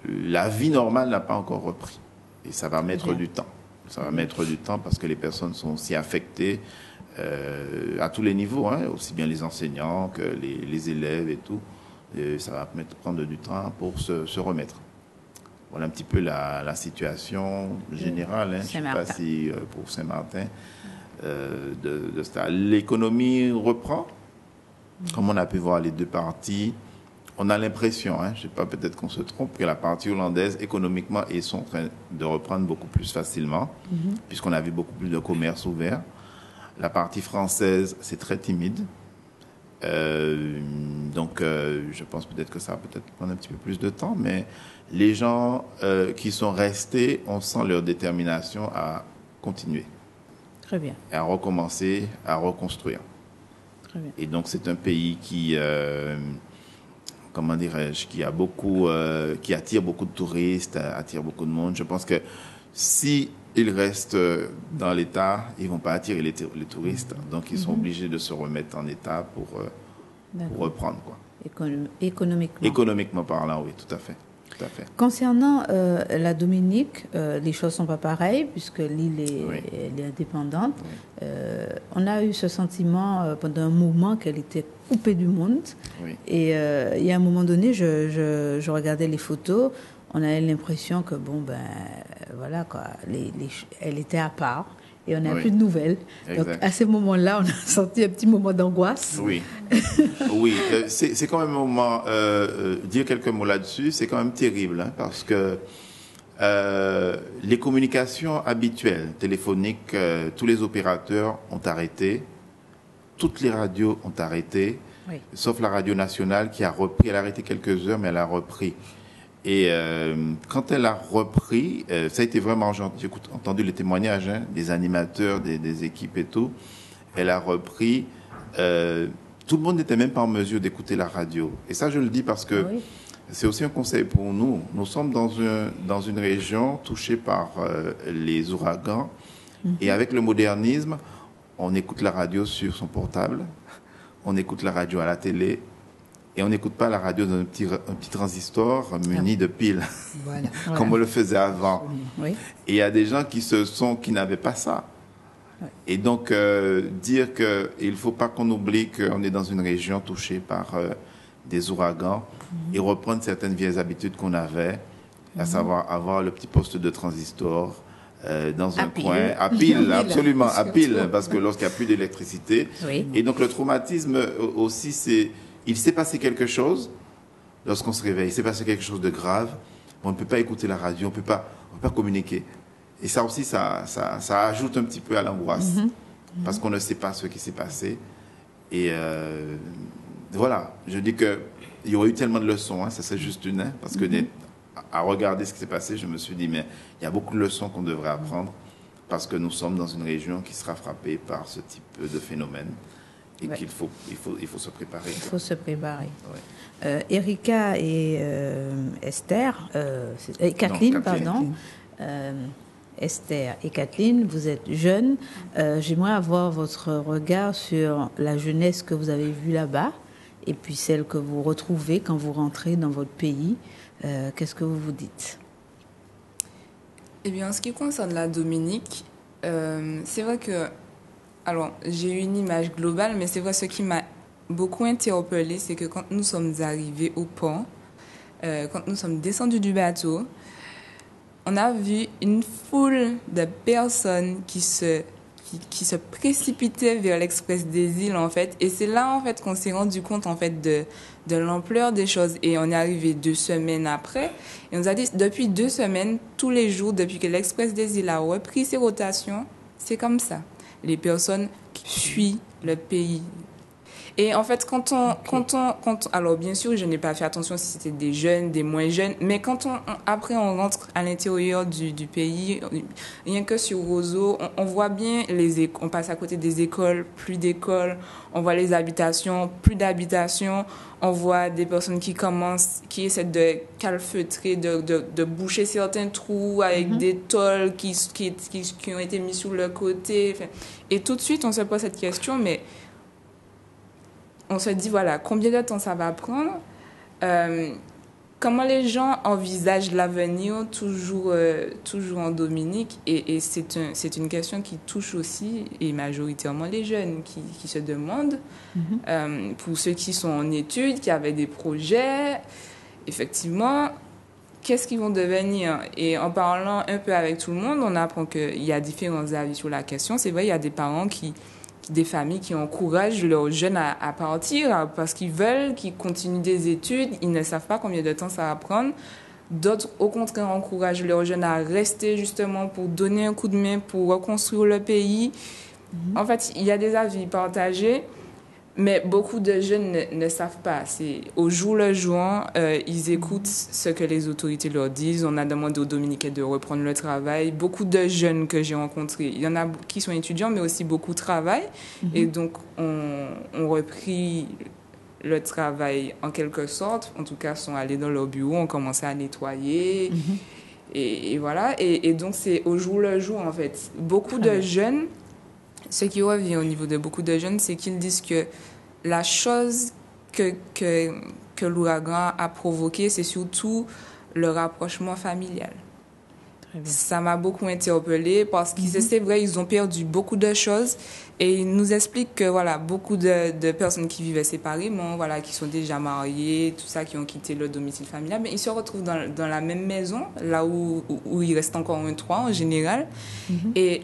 la vie normale n'a pas encore repris. Et ça va mettre du temps. Ça va mettre du temps parce que les personnes sont aussi affectées à tous les niveaux, hein, aussi bien les enseignants que les élèves et tout. Et ça va prendre du temps pour se remettre. Voilà un petit peu la situation générale. Hein, je ne sais pas si pour Saint-Martin, de ça. L'économie reprend, comme on a pu voir les deux parties. On a l'impression, hein, je ne sais pas, peut-être qu'on se trompe, que la partie hollandaise, économiquement, ils sont en train de reprendre beaucoup plus facilement, puisqu'on a vu beaucoup plus de commerces ouverts. La partie française, c'est très timide. Donc, je pense peut-être que ça va peut-être prendre un petit peu plus de temps, mais les gens qui sont restés, on sent leur détermination à continuer. Très bien. Et à recommencer, à reconstruire. Très bien. Et donc, c'est un pays qui, comment dirais-je, qui attire beaucoup de touristes, attire beaucoup de monde. Je pense que si ils restent dans l'État, ils ne vont pas attirer les touristes. Donc, ils sont obligés de se remettre en état pour reprendre, quoi. Économiquement. Économiquement parlant, oui, tout à fait. Tout à fait. Concernant la Dominique, les choses ne sont pas pareilles puisque l'île est indépendante. Oui. On a eu ce sentiment pendant un moment qu'elle était coupée du monde. Oui. Et il y a un moment donné, je regardais les photos, on avait l'impression que, bon, ben, voilà, quoi, elle était à part. Et on n'a plus de nouvelles. Exact. Donc, à ce moment-là, on a senti un petit moment d'angoisse. Oui. Oui. C'est quand même un moment, dire quelques mots là-dessus, c'est quand même terrible, hein, parce que les communications habituelles, téléphoniques, tous les opérateurs ont arrêté. Toutes les radios ont arrêté, sauf la radio nationale qui a repris. Elle a arrêté quelques heures, mais elle a repris. Et quand elle a repris, ça a été vraiment gentil. J'ai entendu les témoignages, hein, des animateurs, des équipes et tout. Elle a repris. Tout le monde n'était même pas en mesure d'écouter la radio. Et ça, je le dis parce que c'est aussi un conseil pour nous. Nous sommes dans une région touchée par les ouragans. Et avec le modernisme, on écoute la radio sur son portable, on écoute la radio à la télé. Et on n'écoute pas la radio dans un petit transistor muni de piles, comme on le faisait avant. Oui. Et il y a des gens qui n'avaient pas ça. Oui. Et donc, dire qu'il ne faut pas qu'on oublie qu'on est dans une région touchée par des ouragans et reprendre certaines vieilles habitudes qu'on avait, à savoir avoir le petit poste de transistor dans un coin, à pile, absolument, à pile, parce que lorsqu'il n'y a plus d'électricité. Oui. Et donc, le traumatisme aussi, c'est... Il s'est passé quelque chose lorsqu'on se réveille. Il s'est passé quelque chose de grave. On ne peut pas écouter la radio, on ne peut pas communiquer. Et ça aussi, ça ajoute un petit peu à l'angoisse parce qu'on ne sait pas ce qui s'est passé. Et voilà, je dis qu'il y aurait eu tellement de leçons, hein, ça c'est juste une, hein, parce que à regarder ce qui s'est passé, je me suis dit, mais il y a beaucoup de leçons qu'on devrait apprendre parce que nous sommes dans une région qui sera frappée par ce type de phénomène. Et qu'il faut se préparer. Il faut se préparer. Ouais. Erika et Esther, Kathleen, pardon. Esther et Kathleen, vous êtes jeunes. J'aimerais avoir votre regard sur la jeunesse que vous avez vue là-bas et puis celle que vous retrouvez quand vous rentrez dans votre pays. Qu'est-ce que vous vous dites? Eh bien, en ce qui concerne la Dominique, c'est vrai que alors, j'ai eu une image globale, mais c'est vrai, ce qui m'a beaucoup interpellée, c'est que quand nous sommes arrivés au port, quand nous sommes descendus du bateau, on a vu une foule de personnes qui se précipitaient vers l'Express des îles, en fait. Et c'est là, en fait, qu'on s'est rendu compte, en fait, de l'ampleur des choses. Et on est arrivé 2 semaines après. Et on nous a dit, depuis 2 semaines, tous les jours, depuis que l'Express des îles a repris ses rotations, c'est comme ça. Les personnes fuient le pays. Et en fait, alors bien sûr, je n'ai pas fait attention si c'était des jeunes, des moins jeunes, mais après on rentre à l'intérieur du pays, rien que sur Roseau, on voit bien on passe à côté des écoles, plus d'écoles, on voit les habitations, plus d'habitations, on voit des personnes qui essaient de calfeutrer, de boucher certains trous avec des tôles qui ont été mis sur le côté. Et tout de suite, on se pose cette question, mais on se dit, voilà, combien de temps ça va prendre? Comment les gens envisagent l'avenir toujours en Dominique? Et c'est une question qui touche aussi, et majoritairement les jeunes, qui se demandent. Pour ceux qui sont en études, qui avaient des projets, effectivement, qu'est-ce qu'ils vont devenir? Et en parlant un peu avec tout le monde, on apprend qu'il y a différents avis sur la question. C'est vrai, il y a des parents des familles qui encouragent leurs jeunes à partir parce qu'ils veulent qu'ils continuent des études, ils ne savent pas combien de temps ça va prendre. D'autres, au contraire, encouragent leurs jeunes à rester justement pour donner un coup de main, pour reconstruire le pays. En fait, il y a des avis partagés, mais beaucoup de jeunes ne savent pas. C'est au jour le jour, ils écoutent ce que les autorités leur disent. On a demandé aux Dominicains de reprendre le travail. Beaucoup de jeunes que j'ai rencontrés, il y en a qui sont étudiants, mais aussi beaucoup travaillent. Et donc, ont repris le travail en quelque sorte. En tout cas, sont allés dans leur bureau, ont commencé à nettoyer. Et voilà. Et donc, c'est au jour le jour, en fait. Beaucoup de jeunes... Ce qui revient au niveau de beaucoup de jeunes, c'est qu'ils disent que la chose que l'ouragan a provoqué, c'est surtout le rapprochement familial. Ça m'a beaucoup interpellée parce que c'est vrai, ils ont perdu beaucoup de choses et ils nous expliquent que voilà, beaucoup de personnes qui vivaient séparément, voilà, qui sont déjà mariées, tout ça, qui ont quitté leur domicile familial, mais ils se retrouvent dans la même maison, là où il reste encore un toit en général. Et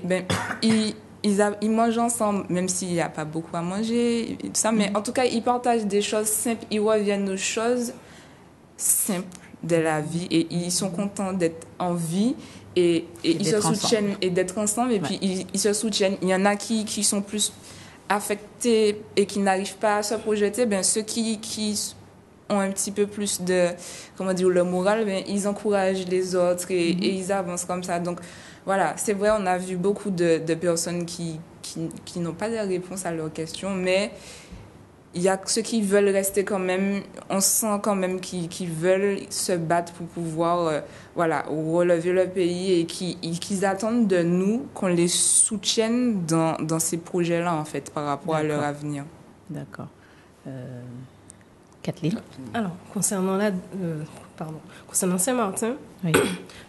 ils mangent ensemble, même s'il n'y a pas beaucoup à manger, et tout ça. Mais en tout cas, ils partagent des choses simples. Ils reviennent aux choses simples de la vie. Et ils sont contents d'être en vie. Et ils se soutiennent et d'être ensemble. Et puis, ils se soutiennent. Il y en a qui sont plus affectés et qui n'arrivent pas à se projeter. Ben, ceux qui ont un petit peu plus de, le moral, ben, ils encouragent les autres et ils avancent comme ça. Donc, voilà, c'est vrai, on a vu beaucoup de personnes qui n'ont pas de réponse à leurs questions, mais il y a ceux qui veulent rester quand même, on sent quand même qu'ils veulent se battre pour pouvoir relever le pays et qu'ils attendent de nous qu'on les soutienne dans ces projets-là, en fait, par rapport à leur avenir. D'accord. Kathleen? Alors, concernant Saint-Martin,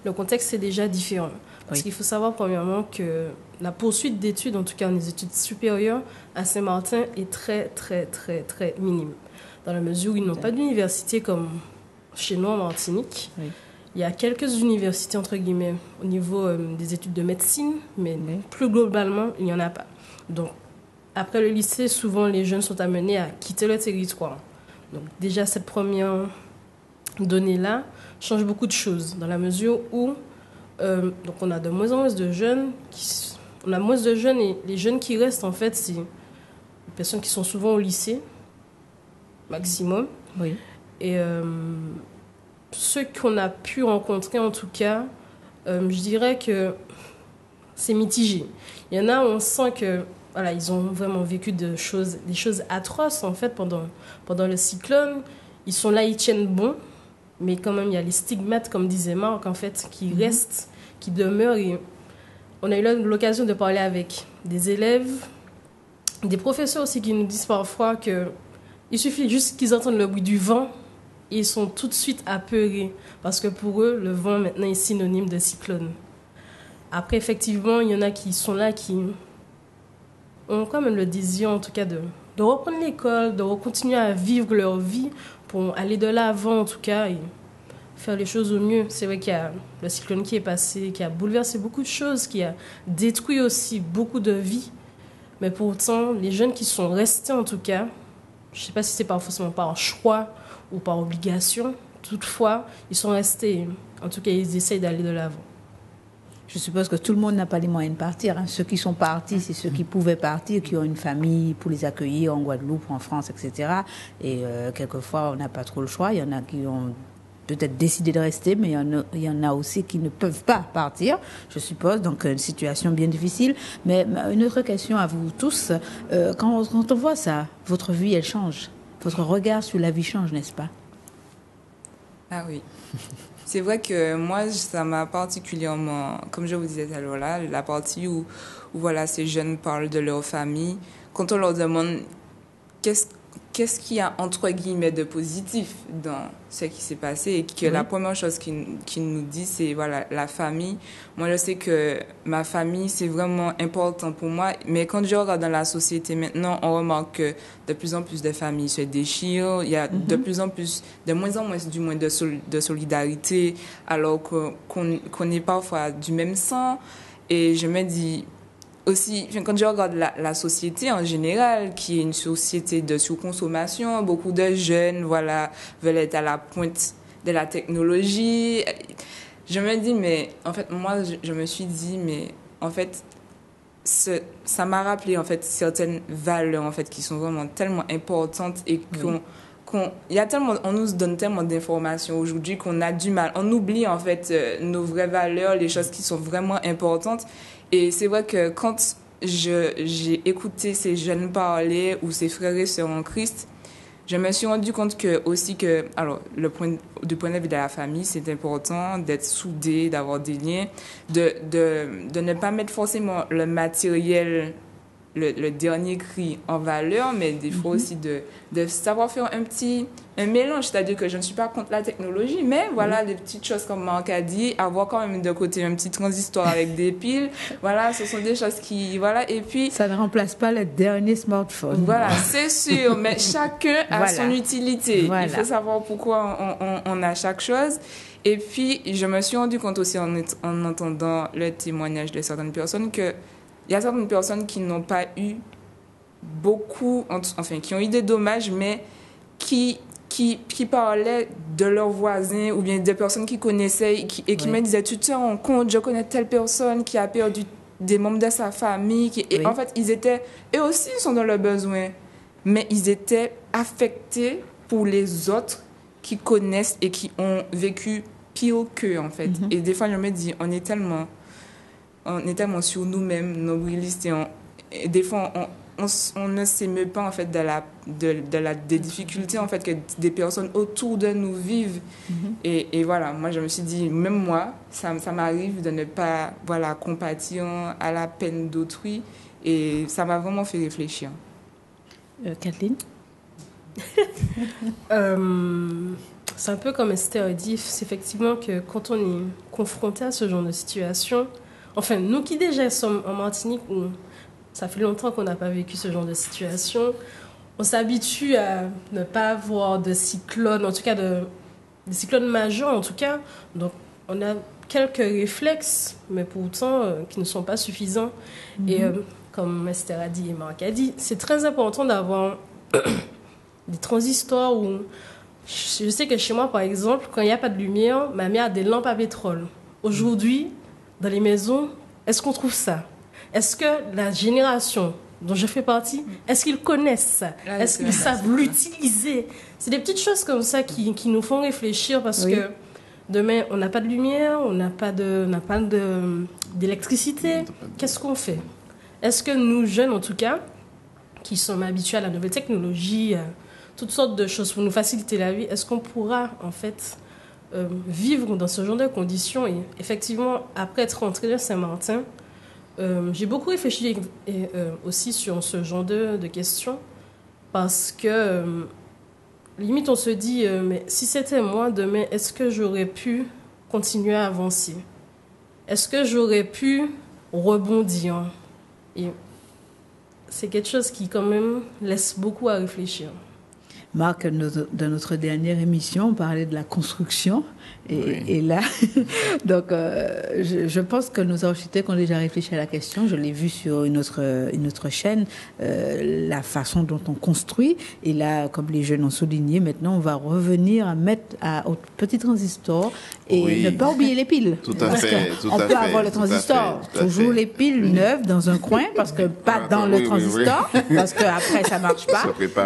le contexte est déjà différent. Parce qu'il faut savoir, premièrement, que la poursuite d'études, en tout cas les études supérieures, à Saint-Martin est très, très, très, très minime. Dans la mesure où ils n'ont pas d'université comme chez nous en Martinique. Il y a quelques universités, entre guillemets, au niveau des études de médecine, mais plus globalement, il n'y en a pas. Donc, après le lycée, souvent, les jeunes sont amenés à quitter le territoire. Donc, déjà, cette première donnée-là change beaucoup de choses, dans la mesure où donc on a de moins en moins de jeunes et les jeunes qui restent, en fait, c'est des personnes qui sont souvent au lycée, maximum. Et ceux qu'on a pu rencontrer, en tout cas, je dirais que c'est mitigé. Il y en a où on sent que voilà, ils ont vraiment vécu des choses atroces, en fait, pendant le cyclone. Ils sont là, ils tiennent bon, mais quand même, il y a les stigmates, comme disait Marc, en fait, qui restent, qui demeurent. Et on a eu l'occasion de parler avec des élèves, des professeurs aussi, qui nous disent parfois qu'il suffit juste qu'ils entendent le bruit du vent et ils sont tout de suite apeurés, parce que pour eux, le vent, maintenant, est synonyme de cyclone. Après, effectivement, il y en a qui sont là, qui ont quand même le désir, en tout cas, de reprendre l'école, de continuer à vivre leur vie pour aller de l'avant, en tout cas, et faire les choses au mieux. C'est vrai qu'il y a le cyclone qui est passé, qui a bouleversé beaucoup de choses, qui a détruit aussi beaucoup de vies. Mais pourtant, les jeunes qui sont restés, en tout cas, je ne sais pas si c'est pas forcément par choix ou par obligation, toutefois, ils sont restés. En tout cas, ils essayent d'aller de l'avant. Je suppose que tout le monde n'a pas les moyens de partir. Ceux qui sont partis, c'est ceux qui pouvaient partir, qui ont une famille pour les accueillir en Guadeloupe, en France, etc. Et quelquefois, on n'a pas trop le choix. Il y en a qui ont peut-être décidé de rester, mais il y en a aussi qui ne peuvent pas partir, je suppose. Donc, une situation bien difficile. Mais une autre question à vous tous. Quand on voit ça, votre vie, elle change. Votre regard sur la vie change, n'est-ce pas? Ah oui. C'est vrai que moi, ça m'a particulièrement, comme je vous disais tout à l'heure là, la partie où voilà, ces jeunes parlent de leur famille. Quand on leur demande qu'est-ce qu'il y a entre guillemets de positif dans ce qui s'est passé et que la première chose qu'ils nous disent, c'est voilà, la famille. Moi, je sais que ma famille, c'est vraiment important pour moi. Mais quand je regarde dans la société maintenant, on remarque que de plus en plus de familles se déchirent. Il y a de plus en plus, de moins en moins, du moins, de solidarité, alors qu'on est parfois du même sang. Et je me dis, aussi, quand je regarde la société en général, qui est une société de surconsommation, beaucoup de jeunes, voilà, veulent être à la pointe de la technologie. Je me dis, mais en fait, moi, je me suis dit, mais en fait, ça m'a rappelé en fait certaines valeurs en fait qui sont vraiment tellement importantes et on nous donne tellement d'informations aujourd'hui qu'on a du mal. On oublie en fait nos vraies valeurs, les choses qui sont vraiment importantes. Et c'est vrai que quand j'ai écouté ces jeunes parler ou ces frères et sœurs en Christ, je me suis rendu compte alors, du point de vue de la famille, c'est important d'être soudé, d'avoir des liens, de ne pas mettre forcément le matériel, le dernier cri en valeur, mais des fois aussi de savoir faire un mélange. C'est-à-dire que je ne suis pas contre la technologie, mais voilà, des petites choses comme Marc a dit, avoir quand même de côté un petit transistor avec des piles. Voilà, ce sont des choses qui, voilà, et puis... Ça ne remplace pas le dernier smartphone. Voilà, c'est sûr, mais chacun a son utilité. Voilà. Il faut savoir pourquoi on a chaque chose. Et puis, je me suis rendu compte aussi en entendant le témoignage de certaines personnes que il y a certaines personnes qui n'ont pas eu qui ont eu des dommages, mais qui parlaient de leurs voisins ou bien des personnes qu'ils connaissaient et qui me disaient, tu te rends compte, je connais telle personne qui a perdu des membres de sa famille. Et en fait, eux aussi sont dans le besoin, mais ils étaient affectés pour les autres qui connaissent et qui ont vécu pire qu'eux, en fait. Et des fois, je me dis, on est tellement sur nous-mêmes, nombrilistes, et des fois, on ne s'émeut pas, en fait, des difficultés, en fait, que des personnes autour de nous vivent. Et voilà, moi, je me suis dit, même moi, ça m'arrive de ne pas, voilà, compatir à la peine d'autrui, et ça m'a vraiment fait réfléchir. Kathleen? C'est un peu comme Esther a dit, c'est effectivement que quand on est confronté à ce genre de situation, enfin, nous qui déjà sommes en Martinique, où ça fait longtemps qu'on n'a pas vécu ce genre de situation, on s'habitue à ne pas avoir de cyclones, en tout cas des cyclones majeurs en tout cas. Donc, on a quelques réflexes, mais pourtant qui ne sont pas suffisants. Et comme Esther a dit et Marc a dit, c'est très important d'avoir des transistors où... Je sais que chez moi, par exemple, quand il n'y a pas de lumière, ma mère a des lampes à pétrole. Aujourd'hui, dans les maisons, est-ce qu'on trouve ça? Est-ce que la génération dont je fais partie, est-ce qu'ils connaissent ça? Est-ce qu'ils savent l'utiliser? C'est des petites choses comme ça qui nous font réfléchir parce que demain, on n'a pas de lumière, on n'a pas d'électricité. Qu'est-ce qu'on fait? Est-ce que nous, jeunes en tout cas, qui sommes habitués à la nouvelle technologie, toutes sortes de choses pour nous faciliter la vie, est-ce qu'on pourra en fait vivre dans ce genre de conditions? Et effectivement, après être rentrée de Saint-Martin, j'ai beaucoup réfléchi aussi sur ce genre de questions parce que limite on se dit mais si c'était moi demain, est-ce que j'aurais pu continuer à avancer? Est-ce que j'aurais pu rebondir? Et c'est quelque chose qui quand même laisse beaucoup à réfléchir. Marc, dans notre dernière émission, on parlait de la construction. Et là, donc, je pense que nos architectes ont déjà réfléchi à la question. Je l'ai vu sur une autre chaîne, la façon dont on construit. Et là, comme les jeunes ont souligné, maintenant, on va revenir à mettre au petit transistor et ne pas oublier les piles. Tout à fait. On peut avoir le transistor, toujours les piles neuves dans un coin, parce que pas dans le transistor, parce qu'après, ça marche pas.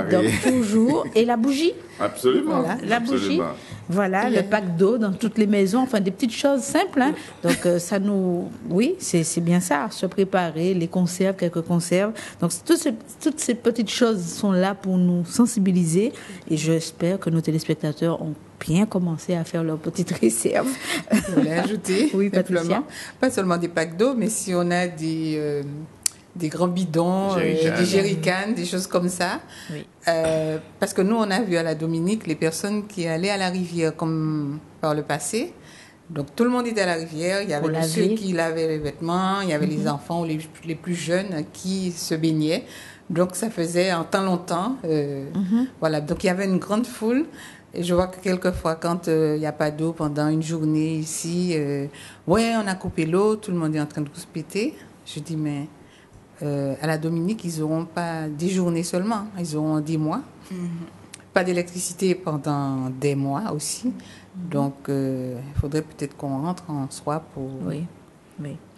Donc, toujours. Et la bougie. Absolument. Voilà, la bougie. Voilà, le pack d'eau dans toutes les maisons, enfin des petites choses simples. Hein. Donc oui, c'est bien ça, se préparer, les conserves, quelques conserves. Donc toutes ces petites choses sont là pour nous sensibiliser et j'espère que nos téléspectateurs ont bien commencé à faire leurs petites réserves. Je voulais ajouter, oui, Patricia. Pas seulement des packs d'eau, mais si on a des grands bidons, des jerrycans, des choses comme ça. Oui. Parce que nous, on a vu à la Dominique les personnes qui allaient à la rivière comme par le passé. Donc, tout le monde était à la rivière. Il y avait ceux qui lavaient les vêtements, il y avait les enfants ou les plus jeunes qui se baignaient. Donc, ça faisait un temps longtemps. Voilà. Donc, il y avait une grande foule. Et je vois que quelquefois, quand il n'y a pas d'eau pendant une journée ici, ouais, on a coupé l'eau, tout le monde est en train de se péter. Je dis, mais... à la Dominique, ils n'auront pas 10 journées seulement, ils auront 10 mois. Pas d'électricité pendant des mois aussi. Donc, il faudrait peut-être qu'on rentre en soi pour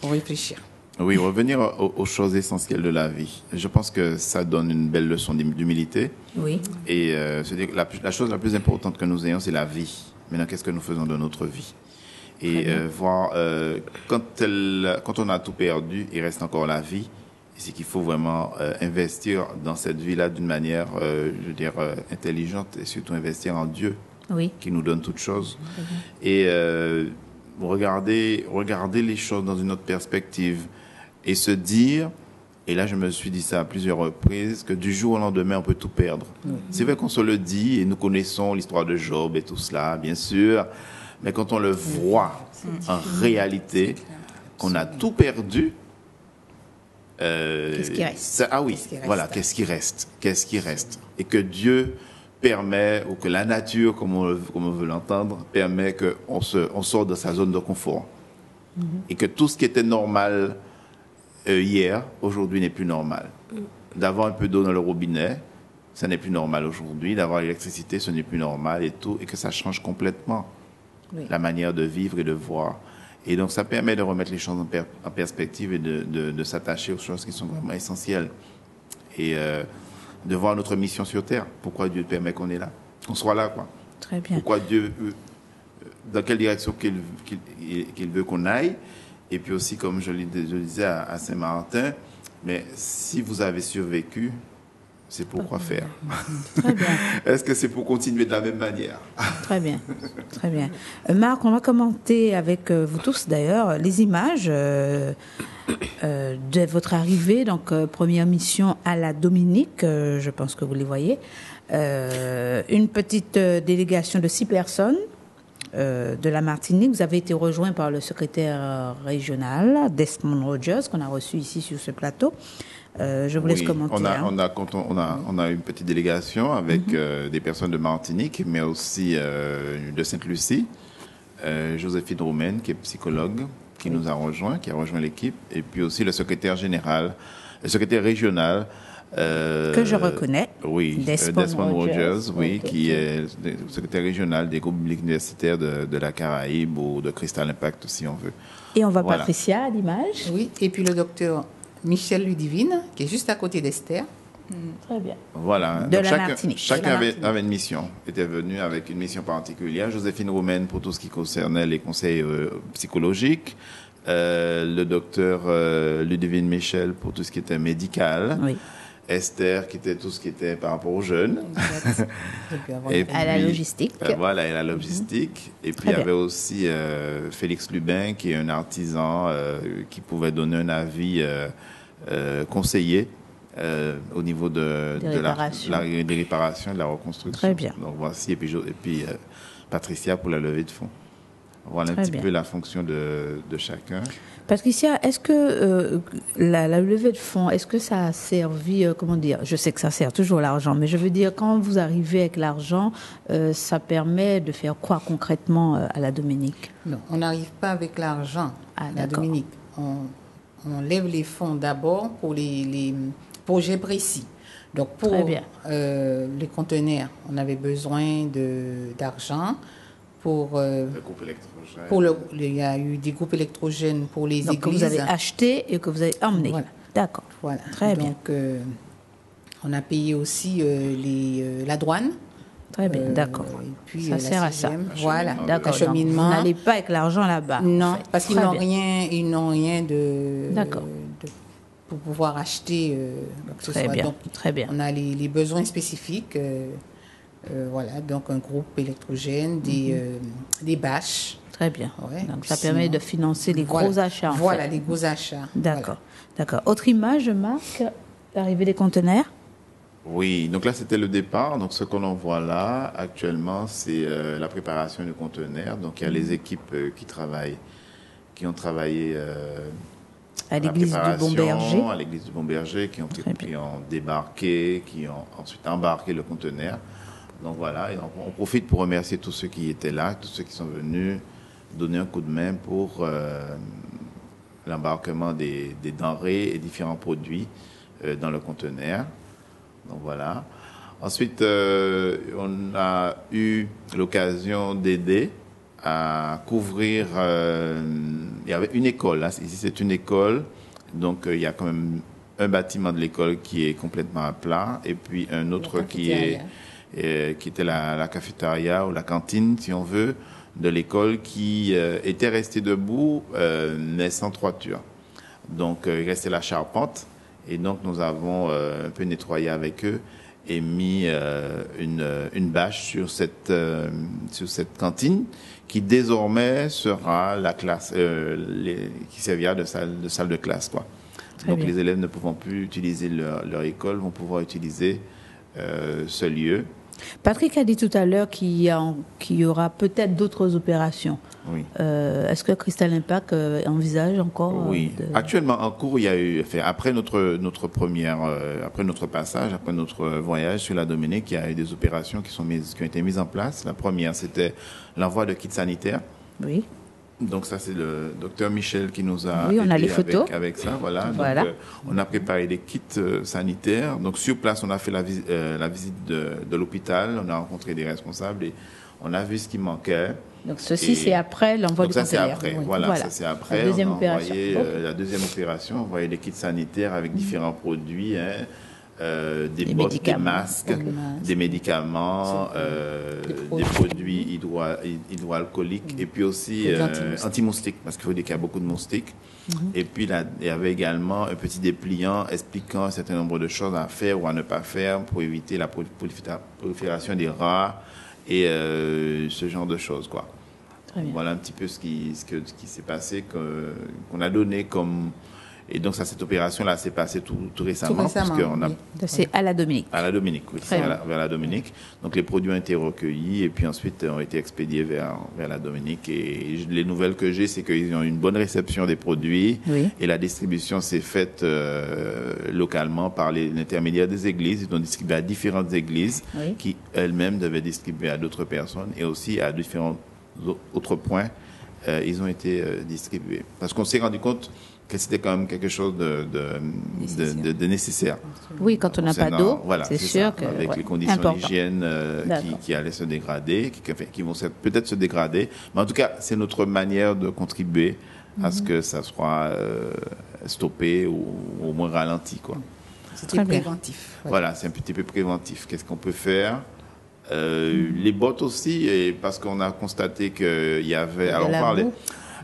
réfléchir. Oui, revenir aux choses essentielles de la vie. Je pense que ça donne une belle leçon d'humilité. Oui. Et se dire que la chose la plus importante que nous ayons, c'est la vie. Maintenant, qu'est-ce que nous faisons de notre vie? Et voir, quand on a tout perdu, il reste encore la vie. C'est qu'il faut vraiment investir dans cette vie-là d'une manière, intelligente et surtout investir en Dieu, qui nous donne toutes choses. Et regarder les choses dans une autre perspective et se dire, et là je me suis dit ça à plusieurs reprises, que du jour au lendemain on peut tout perdre. C'est vrai qu'on se le dit et nous connaissons l'histoire de Job et tout cela, bien sûr, mais quand on le voit en réalité, qu'on a tout perdu, qu'est-ce qui reste? Qu'est-ce qui reste? Et que Dieu permet, ou que la nature, comme on veut l'entendre, permet qu'on sorte de sa zone de confort. Et que tout ce qui était normal hier, aujourd'hui n'est plus normal. D'avoir un peu d'eau dans le robinet, ça n'est plus normal aujourd'hui. D'avoir l'électricité, ce n'est plus normal et tout. Et que ça change complètement la manière de vivre et de voir. Et donc, ça permet de remettre les choses en perspective et de s'attacher aux choses qui sont vraiment essentielles. Et de voir notre mission sur Terre. Pourquoi Dieu permet qu'on est là, qu'on soit là, quoi. Très bien. Pourquoi Dieu, dans quelle direction qu'il veut qu'on aille. Et puis aussi, comme je le disais à Saint-Martin, mais si vous avez survécu, c'est pour quoi faire? Très bien. Est-ce que c'est pour continuer de la même manière? Très bien, très bien. Marc, on va commenter avec vous tous d'ailleurs les images de votre arrivée, donc première mission à la Dominique, je pense que vous les voyez. Une petite délégation de 6 personnes de la Martinique. Vous avez été rejoint par le secrétaire régional, Desmond Rogers, qu'on a reçu ici sur ce plateau. Je vous laisse commenter. On a une petite délégation avec des personnes de Martinique, mais aussi de Sainte-Lucie. Joséphine Roumaine, qui est psychologue, qui nous a rejoint, qui a rejoint l'équipe, et puis aussi le secrétaire régional. Que je reconnais. Oui, Desmond Rogers, qui est le secrétaire régional des groupes publics universitaires de la Caraïbe ou de Crystal Impact, si on veut. Et on voit Patricia à l'image. Oui, et puis le docteur Michel Ludivine, qui est juste à côté d'Esther. Très bien. Voilà. De la Martinique. Chacun avait une mission, était venu avec une mission particulière. Joséphine Roumaine pour tout ce qui concernait les conseils psychologiques. Le docteur Ludivine Michel pour tout ce qui était médical. Oui. Esther qui était tout ce qui était par rapport aux jeunes. Et puis, à la logistique. Voilà, et la logistique. Et puis il y avait aussi Félix Lubin qui est un artisan qui pouvait donner un avis conseillé au niveau des réparations et de la reconstruction. Très bien. Donc voici, et puis Patricia pour la levée de fonds. Voilà Très un petit bien. peu la fonction de chacun. Patricia, est-ce que la levée de fonds, est-ce que ça a servi, comment dire, je sais que ça sert toujours l'argent, mais je veux dire, quand vous arrivez avec l'argent, ça permet de faire quoi concrètement à la Dominique? Non, on n'arrive pas avec l'argent Ah, la d'accord. Dominique. On lève les fonds d'abord pour les projets précis. Donc, pour Très bien. les conteneurs, on avait besoin d'argent. Pour, Le groupe électrogène. il y a eu des groupes électrogènes pour les Donc, que églises. vous avez acheté et que vous avez emmené. Voilà. D'accord. Voilà. Très bien. Donc, on a payé aussi la douane. Très bien, d'accord. Et puis, Ça la sert à ça. CGM. Voilà, D'accord. Donc, acheminement. vous n'allez pas avec l'argent là-bas. Non, en fait. parce qu'ils Très n'ont bien. rien, D'accord. pour pouvoir acheter quoi que ce Très soit. bien, Donc, très bien. on a les besoins spécifiques. Voilà, donc un groupe électrogène, des bâches. Très bien. Ouais, Donc, ça sinon- permet de financer les Voilà. gros achats. en Voilà, fait. les gros achats. D'accord. D'accord. Autre image, Marc, l'arrivée des conteneurs. Oui, donc là c'était le départ. Donc ce qu'on en voit là actuellement, c'est la préparation du conteneur. Donc il y a les équipes qui ont travaillé À la l'église du préparation, Bon-Berger. à l'église du Bon-Berger, qui Très bien. ont débarqué, qui ont ensuite embarqué le conteneur. Donc voilà, et on profite pour remercier tous ceux qui étaient là, tous ceux qui sont venus donner un coup de main pour l'embarquement des denrées et différents produits dans le conteneur. Donc voilà. Ensuite, on a eu l'occasion d'aider à couvrir. Il y avait une école. Là. Ici, c'est une école. Donc, il y a quand même un bâtiment de l'école qui est complètement à plat, et puis un autre qui était la cafétéria ou la cantine, si on veut, de l'école, qui était restée debout, mais sans toiture. Donc, il restait la charpente. Et donc, nous avons un peu nettoyé avec eux et mis une bâche sur cette cantine qui désormais sera la classe, qui servira de salle de classe, quoi. Très Donc, bien. les élèves ne pouvant plus utiliser leur école vont pouvoir utiliser ce lieu. Patrick a dit tout à l'heure qu'il y aura peut-être d'autres opérations. Oui. Est-ce que Crystal Impact envisage encore Oui. Actuellement, en cours, il y a eu, après notre première, après notre passage, après notre voyage sur la Dominique, il y a eu des opérations qui ont été mises en place. La première, c'était l'envoi de kits sanitaires. Oui. Donc ça, c'est le docteur Michel qui nous a Oui, on a aidé les photos. avec ça. Voilà. Voilà. Donc, on a préparé des kits sanitaires. Donc sur place, on a fait la visite de l'hôpital. On a rencontré des responsables et on a vu ce qui manquait. Donc ceci, Et- c'est après l'envoi Donc du ça, c'est conteneur. après. Oui. Voilà, ça, c'est après. La deuxième on a opération. envoyé Ok. la deuxième opération, on envoyé des kits sanitaires avec différents produits, des Des bottes, des médicaments. masques, Des masques. des médicaments, des produits hydroalcooliques et puis aussi Des anti-moustiques. anti-moustiques, parce qu'il faut dire qu'il y a beaucoup de moustiques. Et puis là, il y avait également un petit dépliant expliquant un certain nombre de choses à faire ou à ne pas faire pour éviter la prolifération des rats et ce genre de choses, quoi. Très bien. Voilà un petit peu ce qui s'est passé, qu'on a donné comme... Et donc, ça, cette opération-là s'est passée tout récemment, Tout récemment, parce qu'on a... oui. Ça, c'est à la Dominique. À la Dominique, oui, Très c'est bien. vers la Dominique. Donc, les produits ont été recueillis et puis ensuite ont été expédiés vers la Dominique. Et les nouvelles que j'ai, c'est qu'ils ont eu une bonne réception des produits. Oui. Et la distribution s'est faite localement par l'intermédiaire des églises. Ils ont distribué à différentes églises Oui. qui elles-mêmes devaient distribuer à d'autres personnes et aussi à différents autres points. Ils ont été distribués. Parce qu'on s'est rendu compte que c'était quand même quelque chose de nécessaire. Oui, quand on n'a pas Concernant- d'eau, voilà, c'est ça, sûr que avec ouais, les conditions important. d'hygiène D'accord. qui allaient se dégrader, qui vont peut-être se dégrader, mais en tout cas, c'est notre manière de contribuer à Mhm. ce que ça soit stoppé ou au moins ralenti, quoi. C'était Très bien. préventif. Voilà, c'est un petit peu préventif. Qu'est-ce qu'on peut faire? Les bottes aussi, et parce qu'on a constaté qu'il y avait... de Alors, on la parlait... boue.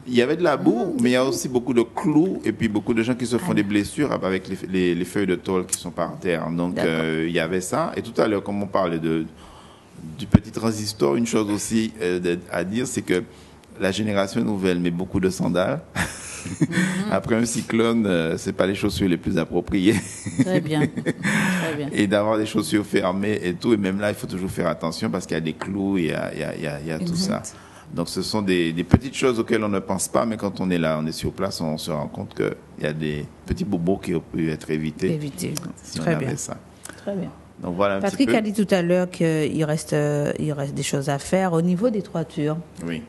Il y avait de la boue, mais il y a aussi beaucoup de clous et puis beaucoup de gens qui se font des blessures avec les feuilles de tôle qui sont par terre. Donc, D'accord. il y avait ça. Et tout à l'heure, comme on parlait du petit transistor, une chose aussi à dire, c'est que la génération nouvelle met beaucoup de sandales. Après un cyclone, c'est pas les chaussures les plus appropriées. Très bien. Très bien. Et d'avoir des chaussures fermées et tout. Et même là, il faut toujours faire attention parce qu'il y a des clous, il y a tout ça. Donc, ce sont des petites choses auxquelles on ne pense pas, mais quand on est là, on est sur place, on se rend compte qu'il y a des petits bobos qui ont pu être évités. Si Très on bien. avait ça. Très bien. Donc, voilà Patrick un a petit dit tout à l'heure qu'il reste des choses à faire au niveau des toitures. peu. Oui.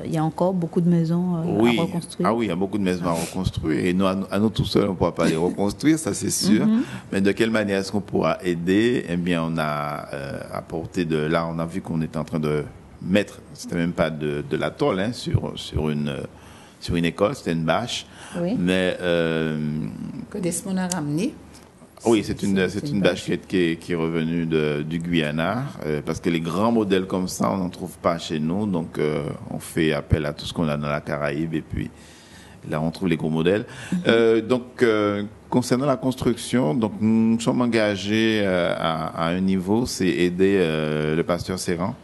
Il y a encore beaucoup de maisons à reconstruire. Ah oui, il y a beaucoup de maisons à reconstruire. Et nous, à nous tout seuls, on ne pourra pas les reconstruire, ça c'est sûr. Mais de quelle manière est-ce qu'on pourra aider? Eh bien, on a apporté de là, on a vu qu'on était en train de mettre, c'était même pas de la tôle, hein, sur une école, c'était une bâche. Oui. Mais Que Desmond a ramené. oui, c'est une bâche qui est revenue du Guyana, parce que les grands modèles comme ça, on n'en trouve pas chez nous. Donc, on fait appel à tout ce qu'on a dans la Caraïbe, et puis là, on trouve les gros modèles. Donc, concernant la construction, donc nous sommes engagés à un niveau, c'est aider le pasteur Serran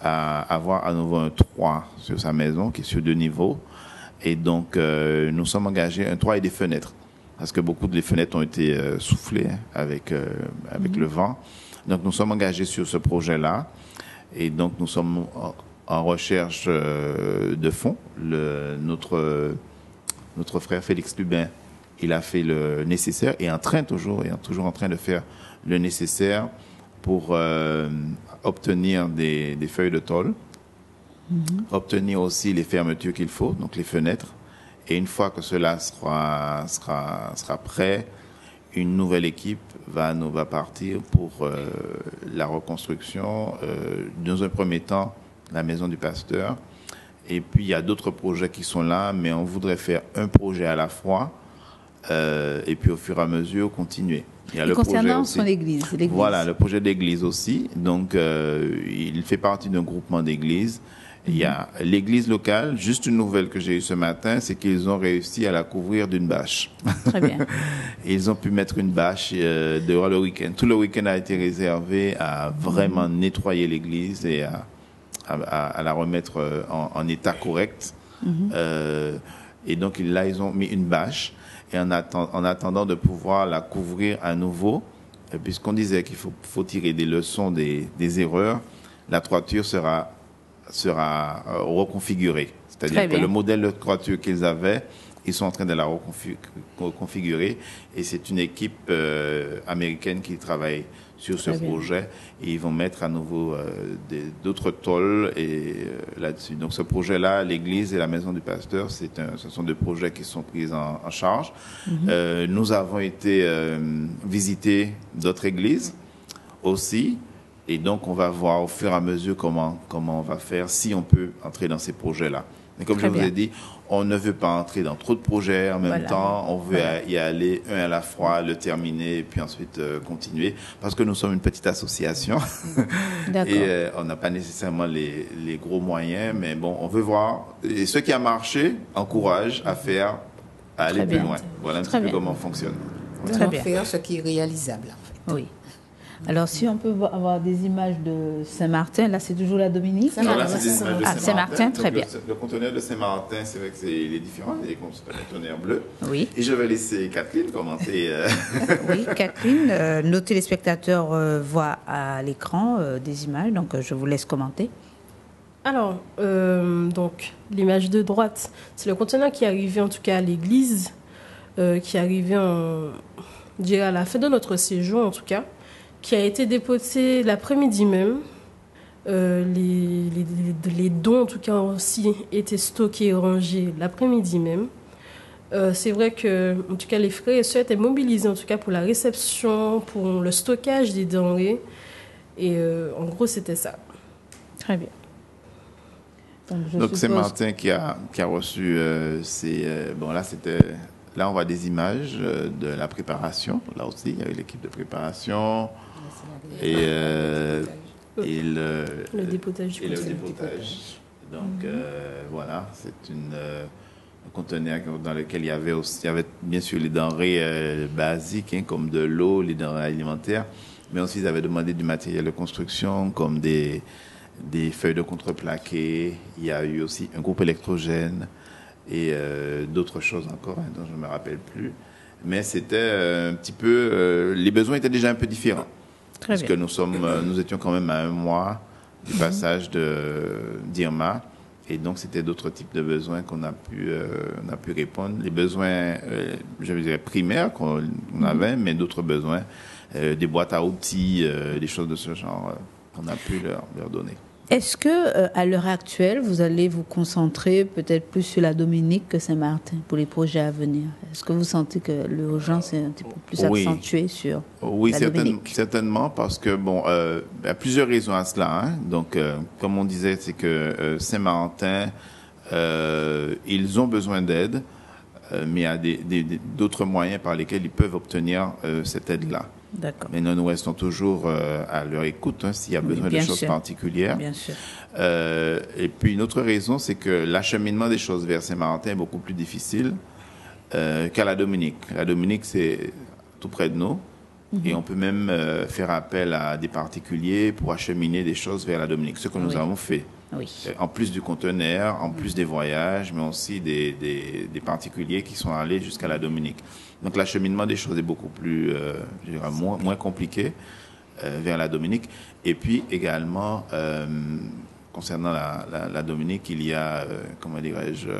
à avoir à nouveau un toit sur sa maison, qui est sur 2 niveaux. Et donc, nous sommes engagés un toit et des fenêtres, parce que beaucoup de fenêtres ont été soufflées avec le vent. Donc, nous sommes engagés sur ce projet-là. Et donc, nous sommes en recherche de fonds. Notre frère Félix Lubin, il a fait le nécessaire et est toujours en train de faire le nécessaire pour obtenir des feuilles de tôle, obtenir aussi les fermetures qu'il faut, donc les fenêtres. Et une fois que cela sera prêt, une nouvelle équipe va partir pour la reconstruction. Dans un premier temps, la maison du pasteur. Et puis, il y a d'autres projets qui sont là, mais on voudrait faire un projet à la fois et puis, au fur et à mesure, continuer. Il y a le concernant projet son église. Voilà, le projet d'église aussi. Donc, il fait partie d'un groupement d'églises. Il y a l'église locale. Juste une nouvelle que j'ai eue ce matin, c'est qu'ils ont réussi à la couvrir d'une bâche. Très bien. Et ils ont pu mettre une bâche dehors le week-end. Tout le week-end a été réservé à vraiment nettoyer l'église et à la remettre en état correct. Et donc là, ils ont mis une bâche. Et en attendant de pouvoir la couvrir à nouveau, puisqu'on disait qu'il faut tirer des leçons des erreurs, la toiture sera reconfigurée. C'est-à-dire que le modèle de toiture qu'ils avaient, ils sont en train de la reconfigurer. Et c'est une équipe américaine qui travaille sur ce projet. Et ils vont mettre à nouveau d'autres tôles là-dessus. Donc ce projet-là, l'église et la maison du pasteur, ce sont des projets qui sont pris en charge. Nous avons été visiter d'autres églises aussi. Et donc, on va voir au fur et à mesure comment on va faire, si on peut entrer dans ces projets-là. Mais comme je vous ai dit, on ne veut pas entrer dans trop de projets en même temps. On veut y aller un à la fois, le terminer, et puis ensuite continuer. Parce que nous sommes une petite association. Et on n'a pas nécessairement les gros moyens. Mais bon, on veut voir. Et ce qui a marché encourage à aller plus loin. Voilà un petit peu comment on fonctionne. Très bien. Faire ce qui est réalisable, en fait. Oui. Alors, si on peut avoir des images de Saint-Martin, là, c'est toujours la Dominique. Là, c'est des images de Saint-Martin, très bien. Le conteneur de Saint-Martin, c'est vrai que il est différent. Il est comme un conteneur bleu. Oui. Et je vais laisser Catherine commenter. Oui, Catherine, nos téléspectateurs voient à l'écran des images, donc je vous laisse commenter. Alors, donc, l'image de droite, c'est le conteneur qui est arrivé en tout cas à l'église, qui est arrivé à la fin de notre séjour en tout cas, qui a été déposé l'après-midi même. Les dons, en tout cas, ont aussi été stockés et rangés l'après-midi même. C'est vrai que, en tout cas, les frères et sœurs étaient mobilisés, en tout cas, pour la réception, pour le stockage des denrées. Et en gros, c'était ça. Très bien. Donc c'est Martin qui a reçu là on voit des images de la préparation. Là aussi, il y avait l'équipe de préparation. Et le dépotage. Donc, voilà, c'est un conteneur dans lequel il y avait bien sûr les denrées basiques, comme de l'eau, les denrées alimentaires, mais aussi ils avaient demandé du matériel de construction, comme des feuilles de contreplaqué. Il y a eu aussi un groupe électrogène et d'autres choses encore dont je ne me rappelle plus. Mais c'était un petit peu... les besoins étaient déjà un peu différents. Parce que nous étions quand même à 1 mois du passage d'Irma. Et donc, c'était d'autres types de besoins qu'on a pu répondre. Les besoins, je veux dire, primaires qu'on avait, mais d'autres besoins, des boîtes à outils, des choses de ce genre qu'on a pu leur donner. Est-ce que à l'heure actuelle, vous allez vous concentrer peut-être plus sur la Dominique que Saint-Martin pour les projets à venir? Est-ce que vous sentez que l'urgence est un petit peu plus accentuée sur la Dominique? Certainement, parce que il y a plusieurs raisons à cela. Hein. Donc, comme on disait, c'est que Saint-Martin, ils ont besoin d'aide, mais il y a d'autres moyens par lesquels ils peuvent obtenir cette aide-là. D'accord. Mais nous restons toujours à leur écoute s'il y a besoin de choses particulières. Bien sûr. Et puis une autre raison, c'est que l'acheminement des choses vers Saint-Martin est beaucoup plus difficile qu'à la Dominique. La Dominique, c'est tout près de nous. Et on peut même faire appel à des particuliers pour acheminer des choses vers la Dominique, ce que nous avons fait. Oui. En plus du conteneur, en plus des voyages, mais aussi des particuliers qui sont allés jusqu'à la Dominique. Donc l'acheminement des choses est beaucoup plus, je dirais, moins compliqué vers la Dominique. Et puis également, concernant la Dominique, il y a, comment dirais-je,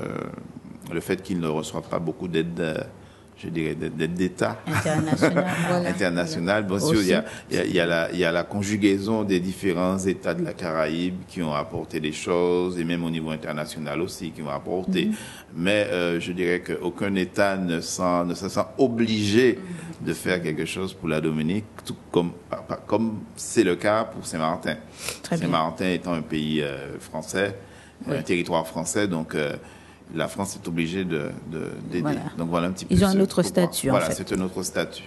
le fait qu'ils ne reçoivent pas beaucoup d'aide, je dirais, d'aide d'État. Internationale. Bon, sûr, il y a la conjugaison des différents États de la Caraïbe qui ont apporté des choses, et même au niveau international aussi, qui ont apporté. Mais je dirais qu'aucun État ne se sent obligé de faire quelque chose pour la Dominique, tout comme c'est le cas pour Saint-Martin. Saint-Martin étant un pays français, un territoire français, donc la France est obligée d'aider. Voilà. Donc voilà un petit peu. Ils ont un autre statut, Voilà, en fait. c'est un autre statut.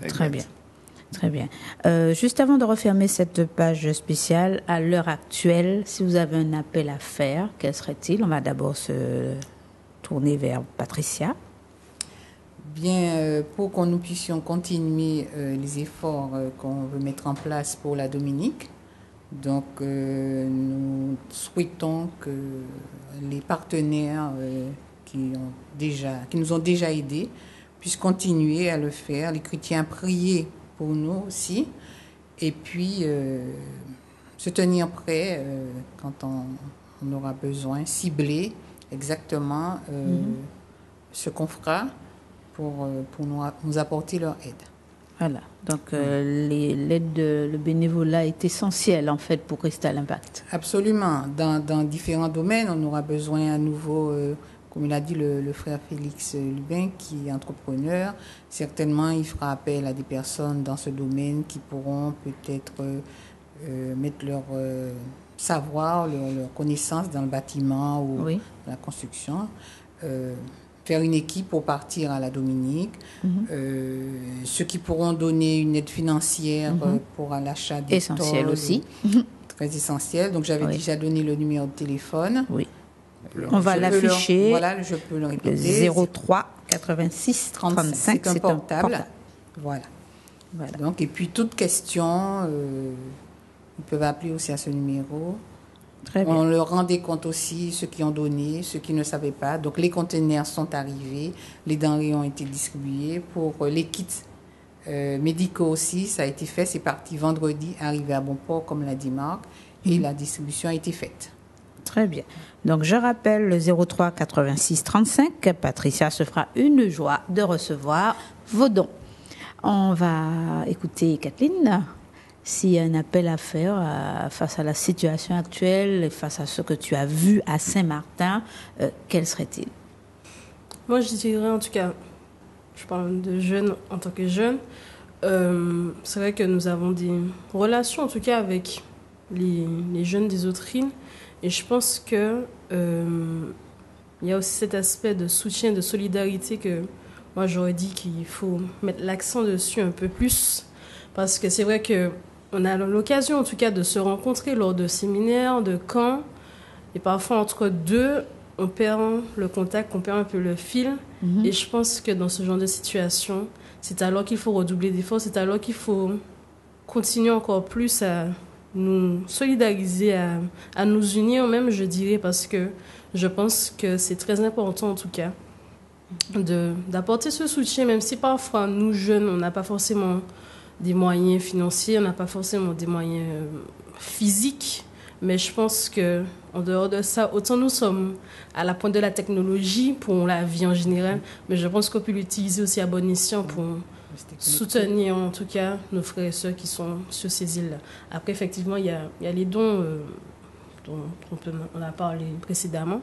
Très bien. Très bien. Juste avant de refermer cette page spéciale, à l'heure actuelle, si vous avez un appel à faire, quel serait-il? On va d'abord se tourner vers Patricia. Bien, pour que nous puissions continuer les efforts qu'on veut mettre en place pour la Dominique, donc nous souhaitons que les partenaires qui nous ont déjà aidés puissent continuer à le faire, les chrétiens prier pour nous aussi, et puis se tenir prêts quand on aura besoin, cibler exactement ce qu'on fera pour nous apporter leur aide. Voilà. Donc, l'aide, le bénévolat est essentiel, en fait, pour rester à l'impact. Absolument. Dans différents domaines, on aura besoin à nouveau, comme il a dit le frère Félix Lubin, qui est entrepreneur. Certainement, il fera appel à des personnes dans ce domaine qui pourront peut-être mettre leur savoir, leur connaissance dans le bâtiment ou la construction. Faire une équipe pour partir à la Dominique, ceux qui pourront donner une aide financière pour l'achat des essentiel tôles, aussi. Très essentiel. Donc j'avais déjà donné le numéro de téléphone. Oui. On va l'afficher. Voilà, je peux le répéter. 03 86 35. C'est un portable. Voilà. Donc, et puis toute question, ils peuvent appeler aussi à ce numéro. Très bien. On leur rendait compte aussi, ceux qui ont donné, ceux qui ne savaient pas. Donc, les conteneurs sont arrivés, les denrées ont été distribuées. Pour les kits médicaux aussi, ça a été fait. C'est parti vendredi, arrivé à bon port, comme l'a dit Marc, et la distribution a été faite. Très bien. Donc, je rappelle le 03 86 35. Patricia se fera une joie de recevoir vos dons. On va écouter Kathleen. S'il y a un appel à faire face à la situation actuelle, face à ce que tu as vu à Saint-Martin, quel serait-il? Moi, je dirais, en tout cas, je parle de jeunes en tant que jeunes, c'est vrai que nous avons des relations, en tout cas, avec les jeunes des autres îles. Et je pense que il y a aussi cet aspect de soutien, de solidarité que moi, j'aurais dit qu'il faut mettre l'accent dessus un peu plus. Parce que c'est vrai que on a l'occasion, en tout cas, de se rencontrer lors de séminaires, de camps. Et parfois, entre deux, on perd le contact, on perd un peu le fil. Et je pense que dans ce genre de situation, c'est alors qu'il faut redoubler d'efforts, c'est alors qu'il faut continuer encore plus à nous solidariser, à nous unir même, je dirais, parce que je pense que c'est très important, en tout cas, d'apporter ce soutien, même si parfois, nous, jeunes, on n'a pas forcément des moyens financiers, on n'a pas forcément des moyens physiques, Mais je pense que en dehors de ça, autant nous sommes à la pointe de la technologie pour la vie en général, mais je pense qu'on peut l'utiliser aussi à bon escient pour soutenir en tout cas nos frères et sœurs qui sont sur ces îles-là. Après, effectivement, il y a les dons dont on a parlé précédemment,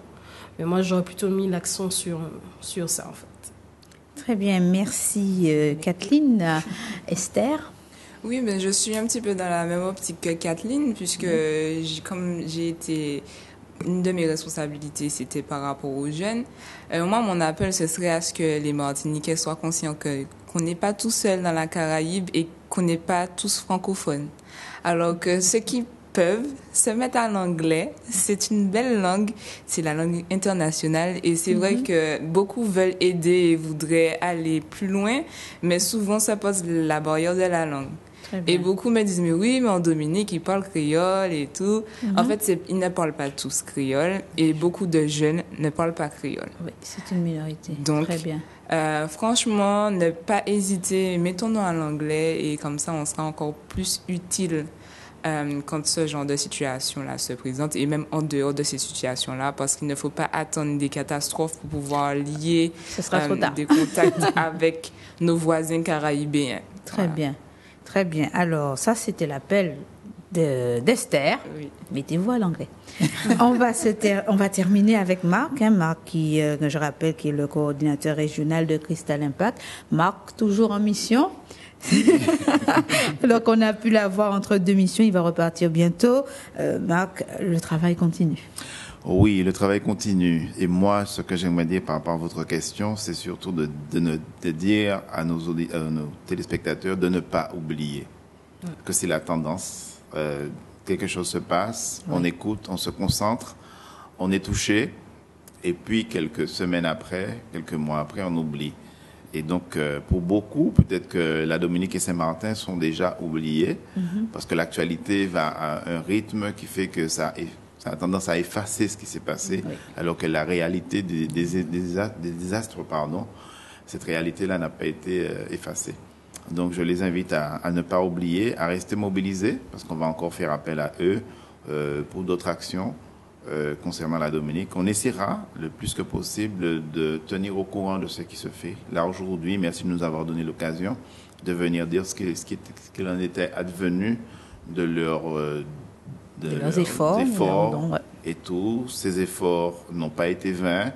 mais moi, j'aurais plutôt mis l'accent sur ça, en fait. Très bien, merci Kathleen. Esther? Oui, mais je suis un petit peu dans la même optique que Kathleen, puisque comme j'ai été... Une de mes responsabilités, c'était par rapport aux jeunes. Moi, mon appel, ce serait à ce que les Martiniquais soient conscients qu'on n'est pas tout seul dans la Caraïbe et qu'on n'est pas tous francophones. Alors que ceux qui peuvent se mettre en anglais, c'est une belle langue, c'est la langue internationale et c'est vrai que beaucoup veulent aider et voudraient aller plus loin, mais souvent ça pose la barrière de la langue. Et beaucoup me disent, mais oui, mais en Dominique, ils parlent créole et tout. En fait, ils ne parlent pas tous créole et beaucoup de jeunes ne parlent pas créole. Oui, c'est une minorité. Donc, très bien. Franchement, ne pas hésiter, mettons-nous en anglais et comme ça, on sera encore plus utile quand ce genre de situation-là se présente et même en dehors de ces situations-là, parce qu'il ne faut pas attendre des catastrophes pour pouvoir lier des contacts avec nos voisins caraïbéens. Très bien. Très bien. Alors, ça, c'était l'appel d'Esther. Oui. Mettez-vous à l'anglais. on va terminer avec Marc. Marc, qui, je rappelle, qui est le coordinateur régional de Cristal Impact. Marc, toujours en mission. Donc, on a pu l'avoir entre deux missions. Il va repartir bientôt. Marc, le travail continue. Oui, le travail continue. Et moi, ce que j'aimerais dire par rapport à votre question, c'est surtout de dire à nos téléspectateurs de ne pas oublier que c'est la tendance. Quelque chose se passe, on écoute, on se concentre, on est touché, et puis quelques semaines après, quelques mois après, on oublie. Et donc, pour beaucoup, peut-être que la Dominique et Saint-Martin sont déjà oubliés, parce que l'actualité va à un rythme qui fait que ça a tendance à effacer ce qui s'est passé, alors que la réalité des désastres, cette réalité-là n'a pas été effacée. Donc, je les invite à ne pas oublier, à rester mobilisés, parce qu'on va encore faire appel à eux pour d'autres actions concernant la Dominique. On essaiera le plus que possible de tenir au courant de ce qui se fait. Là, aujourd'hui, merci de nous avoir donné l'occasion de venir dire ce qu'il en était advenu de leurs efforts et tout. Ces efforts n'ont pas été vains.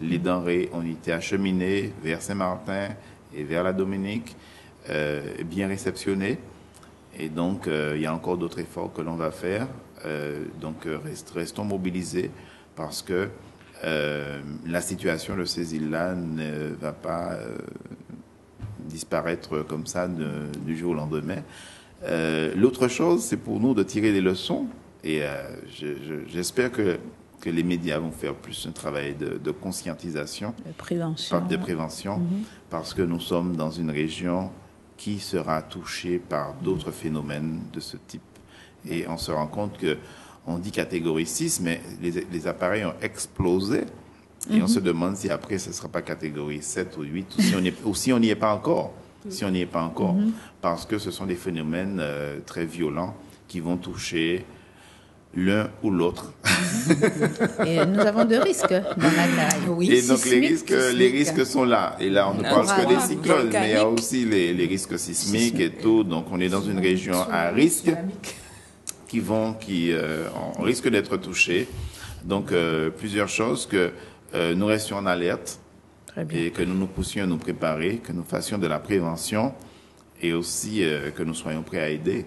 Les denrées ont été acheminées vers Saint-Martin et vers la Dominique, bien réceptionnées. Et donc, il y a encore d'autres efforts que l'on va faire. Donc, restons mobilisés parce que la situation de ces îles-là ne va pas disparaître comme ça du jour au lendemain. L'autre chose, c'est pour nous de tirer des leçons et j'espère que les médias vont faire plus un travail de conscientisation, de prévention, parce que nous sommes dans une région qui sera touchée par d'autres phénomènes de ce type. Et on se rend compte qu'on dit catégorie 6, mais les appareils ont explosé. Et on se demande si après, ce ne sera pas catégorie 7 ou 8, ou si on n'y est pas encore. Si on n'y est pas encore. Parce que ce sont des phénomènes très violents qui vont toucher l'un ou l'autre. Et nous avons de risques dans la Caraïbe. Oui, et donc les risques sont là. Et là, on ne parle que des cyclones, mais il y a aussi les risques sismiques et tout. Donc, on est dans une région à risque on risque d'être touchés. Donc, plusieurs choses, que nous restions en alerte et que nous nous poussions à nous préparer, que nous fassions de la prévention et aussi que nous soyons prêts à aider,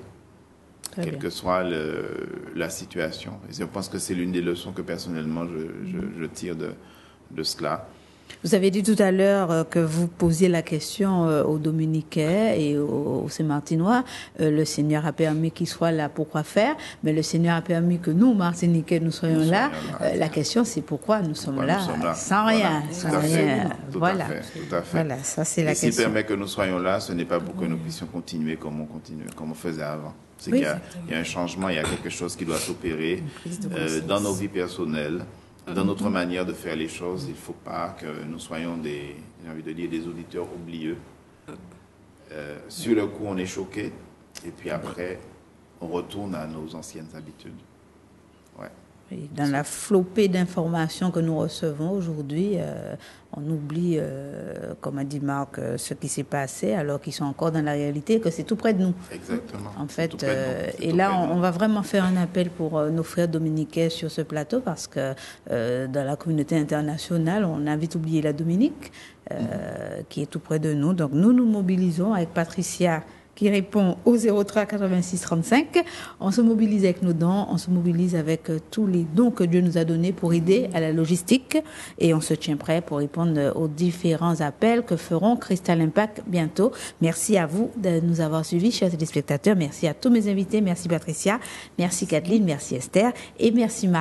quelle que soit la situation. Et je pense que c'est l'une des leçons que personnellement je tire de cela. Vous avez dit tout à l'heure que vous posiez la question aux Dominicains et aux Saint-Martinois. Le Seigneur a permis qu'ils soient là, pourquoi faire? Mais le Seigneur a permis que nous, Martiniquais, nous soyons là. La question, c'est pourquoi nous sommes là, sans rien. Tout à fait. Voilà, ça c'est la question. Et s'il permet que nous soyons là, ce n'est pas pour que nous puissions continuer comme on faisait avant. C'est qu'il y a un changement, il y a quelque chose qui doit s'opérer dans nos vies personnelles. Dans notre manière de faire les choses, il ne faut pas que nous soyons des auditeurs oublieux. Sur le coup, on est choqué, et puis après, on retourne à nos anciennes habitudes. Et dans la flopée d'informations que nous recevons aujourd'hui, on oublie, comme a dit Marc, ce qui s'est passé alors qu'ils sont encore dans la réalité, que c'est tout près de nous. Exactement. En fait, et là, on va vraiment faire un appel pour nos frères dominicains sur ce plateau parce que dans la communauté internationale, on a vite oublié la Dominique, qui est tout près de nous. Donc, nous nous mobilisons avec Patricia, qui répond au 03 86 35. On se mobilise avec nos dons, on se mobilise avec tous les dons que Dieu nous a donnés pour aider à la logistique et on se tient prêt pour répondre aux différents appels que feront Crystal Impact bientôt. Merci à vous de nous avoir suivis, chers téléspectateurs. Merci à tous mes invités. Merci Patricia, merci Kathleen, merci Esther et merci Marc.